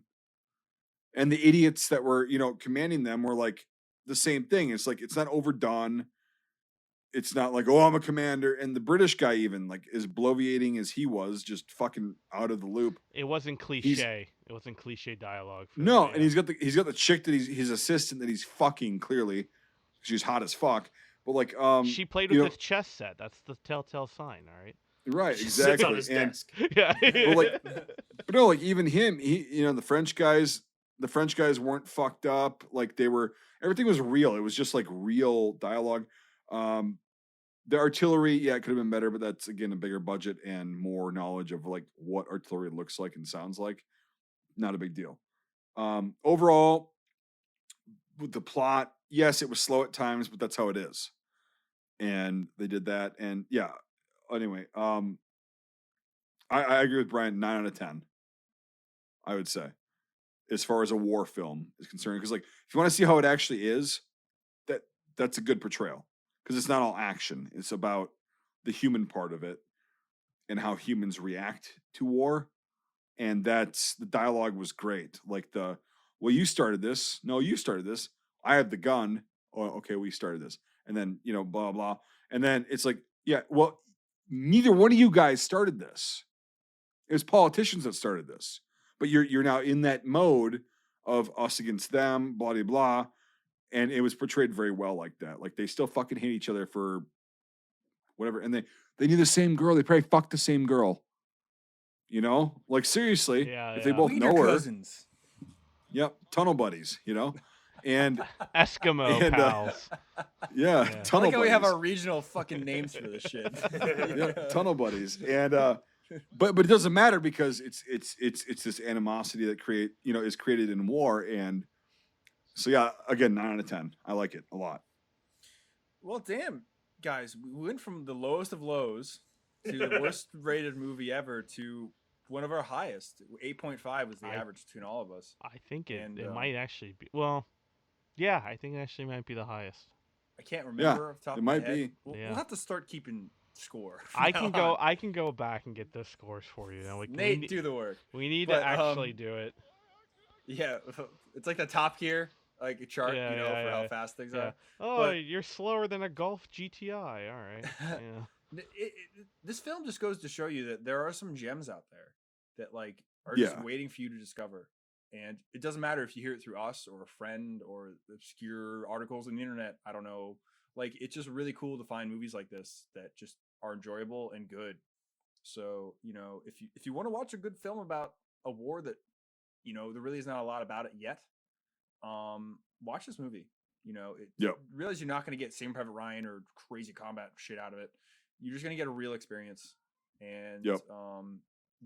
Speaker 4: And the idiots that were, commanding them were like the same thing. It's like, it's not overdone. It's not like, oh, I'm a commander. And the British guy even, like, as bloviating as he was, just fucking out of the loop.
Speaker 1: It wasn't cliche. It wasn't cliche dialogue.
Speaker 4: No, and he's got the chick that he's his assistant that he's fucking clearly. She's hot as fuck. But like,
Speaker 1: she played with his chess set. That's the telltale sign, all right?
Speaker 4: Right,
Speaker 3: She
Speaker 4: exactly.
Speaker 3: sits on his desk.
Speaker 1: Yeah.
Speaker 4: But no, like even him, the French guys, The French guys weren't fucked up. Like everything was real. It was just like real dialogue. The artillery, yeah, it could have been better, but that's again a bigger budget and more knowledge of like what artillery looks like and sounds like. Not a big deal. Overall, with the plot, yes, it was slow at times, but that's how it is. And they did that. And yeah, anyway, I agree with Brian. 9 out of 10, I would say, as far as a war film is concerned. Because like, if you want to see how it actually is, that's a good portrayal. Because it's not all action. It's about the human part of it and how humans react to war. And the dialogue was great. Like well, you started this. No, you started this. I have the gun. Oh, okay, we started this. And then, blah, blah. And then it's like, yeah, well, neither one of you guys started this. It was politicians that started this. But you're now in that mode of us against them, blah, blah, blah. And it was portrayed very well like that. Like they still fucking hate each other for whatever. And they knew the same girl. They probably fucked the same girl. Like seriously, if they both know her.
Speaker 2: Cousins.
Speaker 4: Yep, tunnel buddies, and
Speaker 1: Eskimo pals.
Speaker 4: Yeah,
Speaker 2: I
Speaker 4: tunnel
Speaker 2: like how
Speaker 4: buddies.
Speaker 2: we have our regional fucking names for this shit.
Speaker 4: Yep, tunnel buddies, and but it doesn't matter because it's this animosity that is created in war, and so yeah, again, 9 out of 10. I like it a lot.
Speaker 2: Well, damn, guys, we went from the lowest of lows to the worst rated movie ever to one of our highest. 8.5 was the average between all of us.
Speaker 1: I think it might actually be. Well, yeah, I think it actually might be the highest.
Speaker 2: I can't remember off the top of my head.
Speaker 4: It might be.
Speaker 2: We'll have to start keeping score.
Speaker 1: I can go back and get the scores for you.
Speaker 2: Nate, do the work.
Speaker 1: We need to actually do it.
Speaker 2: Yeah, it's like the Top Gear like a chart, for how fast things are.
Speaker 1: Oh, you're slower than a Golf GTI. All right. Yeah.
Speaker 2: This film just goes to show you that there are some gems out there that like are just waiting for you to discover. And it doesn't matter if you hear it through us or a friend or obscure articles on the internet. I don't know. Like, it's just really cool to find movies like this that just are enjoyable and good. So, if you want to watch a good film about a war that, there really is not a lot about it yet, watch this movie. Realize you're not going to get Saving Private Ryan or crazy combat shit out of it. You're just going to get a real experience. And you're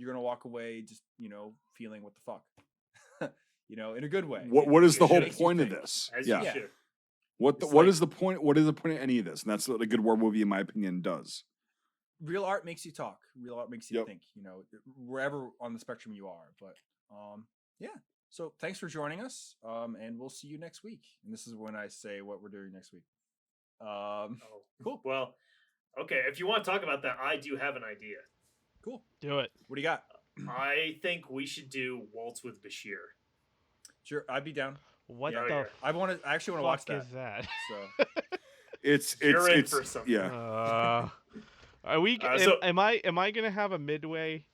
Speaker 2: going to walk away just, feeling what the fuck. In a good way.
Speaker 4: What is the whole point of this?
Speaker 3: Yeah.
Speaker 4: What is the point? What is the point of any of this? And that's what a good war movie, in my opinion, does.
Speaker 2: Real art makes you talk. Real art makes you think. Wherever on the spectrum you are. But so thanks for joining us. And we'll see you next week. And this is when I say what we're doing next week. Cool.
Speaker 3: Well, okay. If you want to talk about that, I do have an idea.
Speaker 2: Cool.
Speaker 1: Do it.
Speaker 2: What do you got?
Speaker 3: I think we should do Waltz with Bashir.
Speaker 2: Sure, I'd be down.
Speaker 1: What
Speaker 2: I actually want to watch that.
Speaker 1: Is that?
Speaker 2: So
Speaker 3: You're in for something.
Speaker 1: Yeah. Are we? Am I gonna have a midway?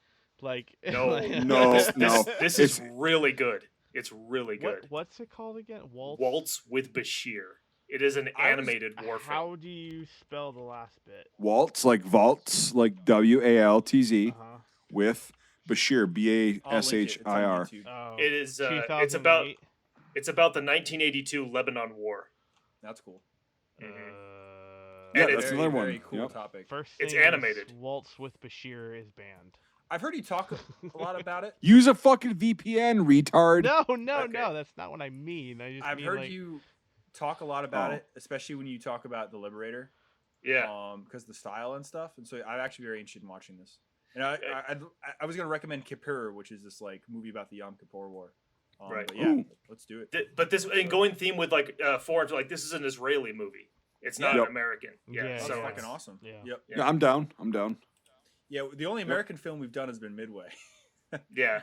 Speaker 1: Like
Speaker 3: no. This is really good. It's really good.
Speaker 1: What's it called again?
Speaker 3: Waltz with Bashir. It is an animated war film.
Speaker 1: How do you spell the last bit?
Speaker 4: Waltz, like vaults, like WALTZ, with Bashir, BASHIR.
Speaker 3: It is. It's about the 1982 Lebanon War.
Speaker 2: That's cool.
Speaker 4: Yeah, that's another one.
Speaker 2: Very cool topic.
Speaker 1: First
Speaker 3: it's animated.
Speaker 1: Waltz with Bashir is banned.
Speaker 2: I've heard you talk a lot about it.
Speaker 4: Use a fucking VPN, retard.
Speaker 1: No, that's not what I mean.
Speaker 2: I've heard you talk a lot about it, especially when you talk about The Liberator.
Speaker 3: Yeah.
Speaker 2: Because the style and stuff. And so I'm actually very interested in watching this. And I was going to recommend Kippur, which is this like movie about the Yom Kippur War.
Speaker 3: Right.
Speaker 2: But yeah, let's do it.
Speaker 3: But this, and going theme with like foreign, like this is an Israeli movie. It's not American.
Speaker 2: That's
Speaker 3: so
Speaker 2: fucking awesome.
Speaker 3: Yeah.
Speaker 4: Yeah, I'm down.
Speaker 2: Yeah, the only American film we've done has been Midway.
Speaker 3: Yeah.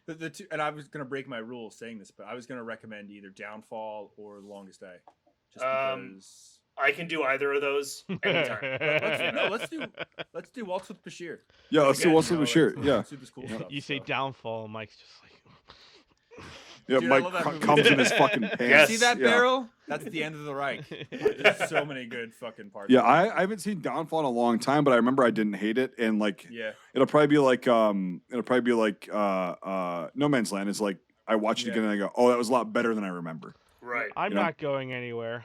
Speaker 2: The two, and I was going to break my rule saying this, but I was going to recommend either Downfall or The Longest Day. Just because
Speaker 3: I can do either of those anytime.
Speaker 2: Let's do Waltz with Bashir.
Speaker 4: Yeah, let's do Waltz with Bashir. Yeah.
Speaker 2: Let's do this cool stuff.
Speaker 1: You say Downfall, and Mike's just like.
Speaker 4: Yeah,
Speaker 2: Dude,
Speaker 4: Mike comes in his fucking pants.
Speaker 3: Yes.
Speaker 2: See that barrel? That's the end of the Reich. There's so many good fucking parts.
Speaker 4: Yeah, I haven't seen Downfall in a long time, but I remember I didn't hate it, and like,
Speaker 2: yeah,
Speaker 4: it'll probably be like No Man's Land is like I watch it again and I go, oh, that was a lot better than I remember.
Speaker 3: Right.
Speaker 1: I'm not going anywhere.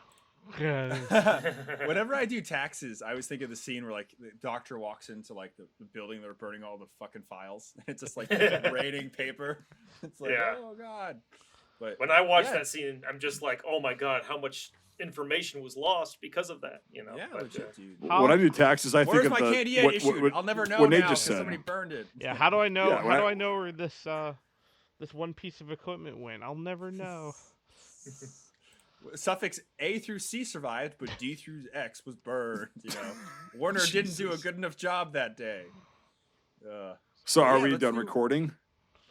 Speaker 2: Whenever I do taxes, I always think of the scene where like the doctor walks into like the building they're burning all the fucking files. It's just like raining paper. It's like, oh god. But
Speaker 3: when I watch that scene, I'm just like, oh my god, how much information was lost because of that, you know?
Speaker 2: Yeah, legit, dude.
Speaker 4: When I do taxes, I think of
Speaker 2: my candy issue? I'll never know now because somebody burned it.
Speaker 1: Yeah, how do I know? How do I know where this one piece of equipment went? I'll never know.
Speaker 2: Suffix A through C survived, but D through X was burned. You know, Warner didn't do a good enough job that day.
Speaker 4: So are we done recording?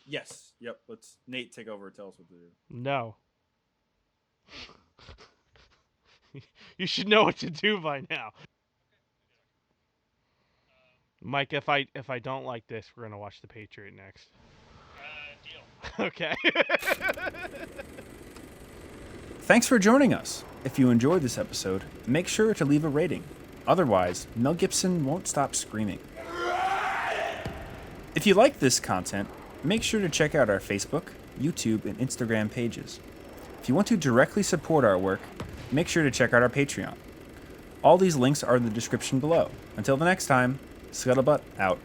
Speaker 2: Yes. Yep. Let's Nate take over and tell us what to do.
Speaker 1: No. You should know what to do by now. Mike, if I don't like this, we're gonna watch The Patriot next. Deal. Okay.
Speaker 5: Thanks for joining us. If you enjoyed this episode, make sure to leave a rating. Otherwise, Mel Gibson won't stop screaming. If you like this content, make sure to check out our Facebook, YouTube, and Instagram pages. If you want to directly support our work, make sure to check out our Patreon. All these links are in the description below. Until the next time, Scuttlebutt out.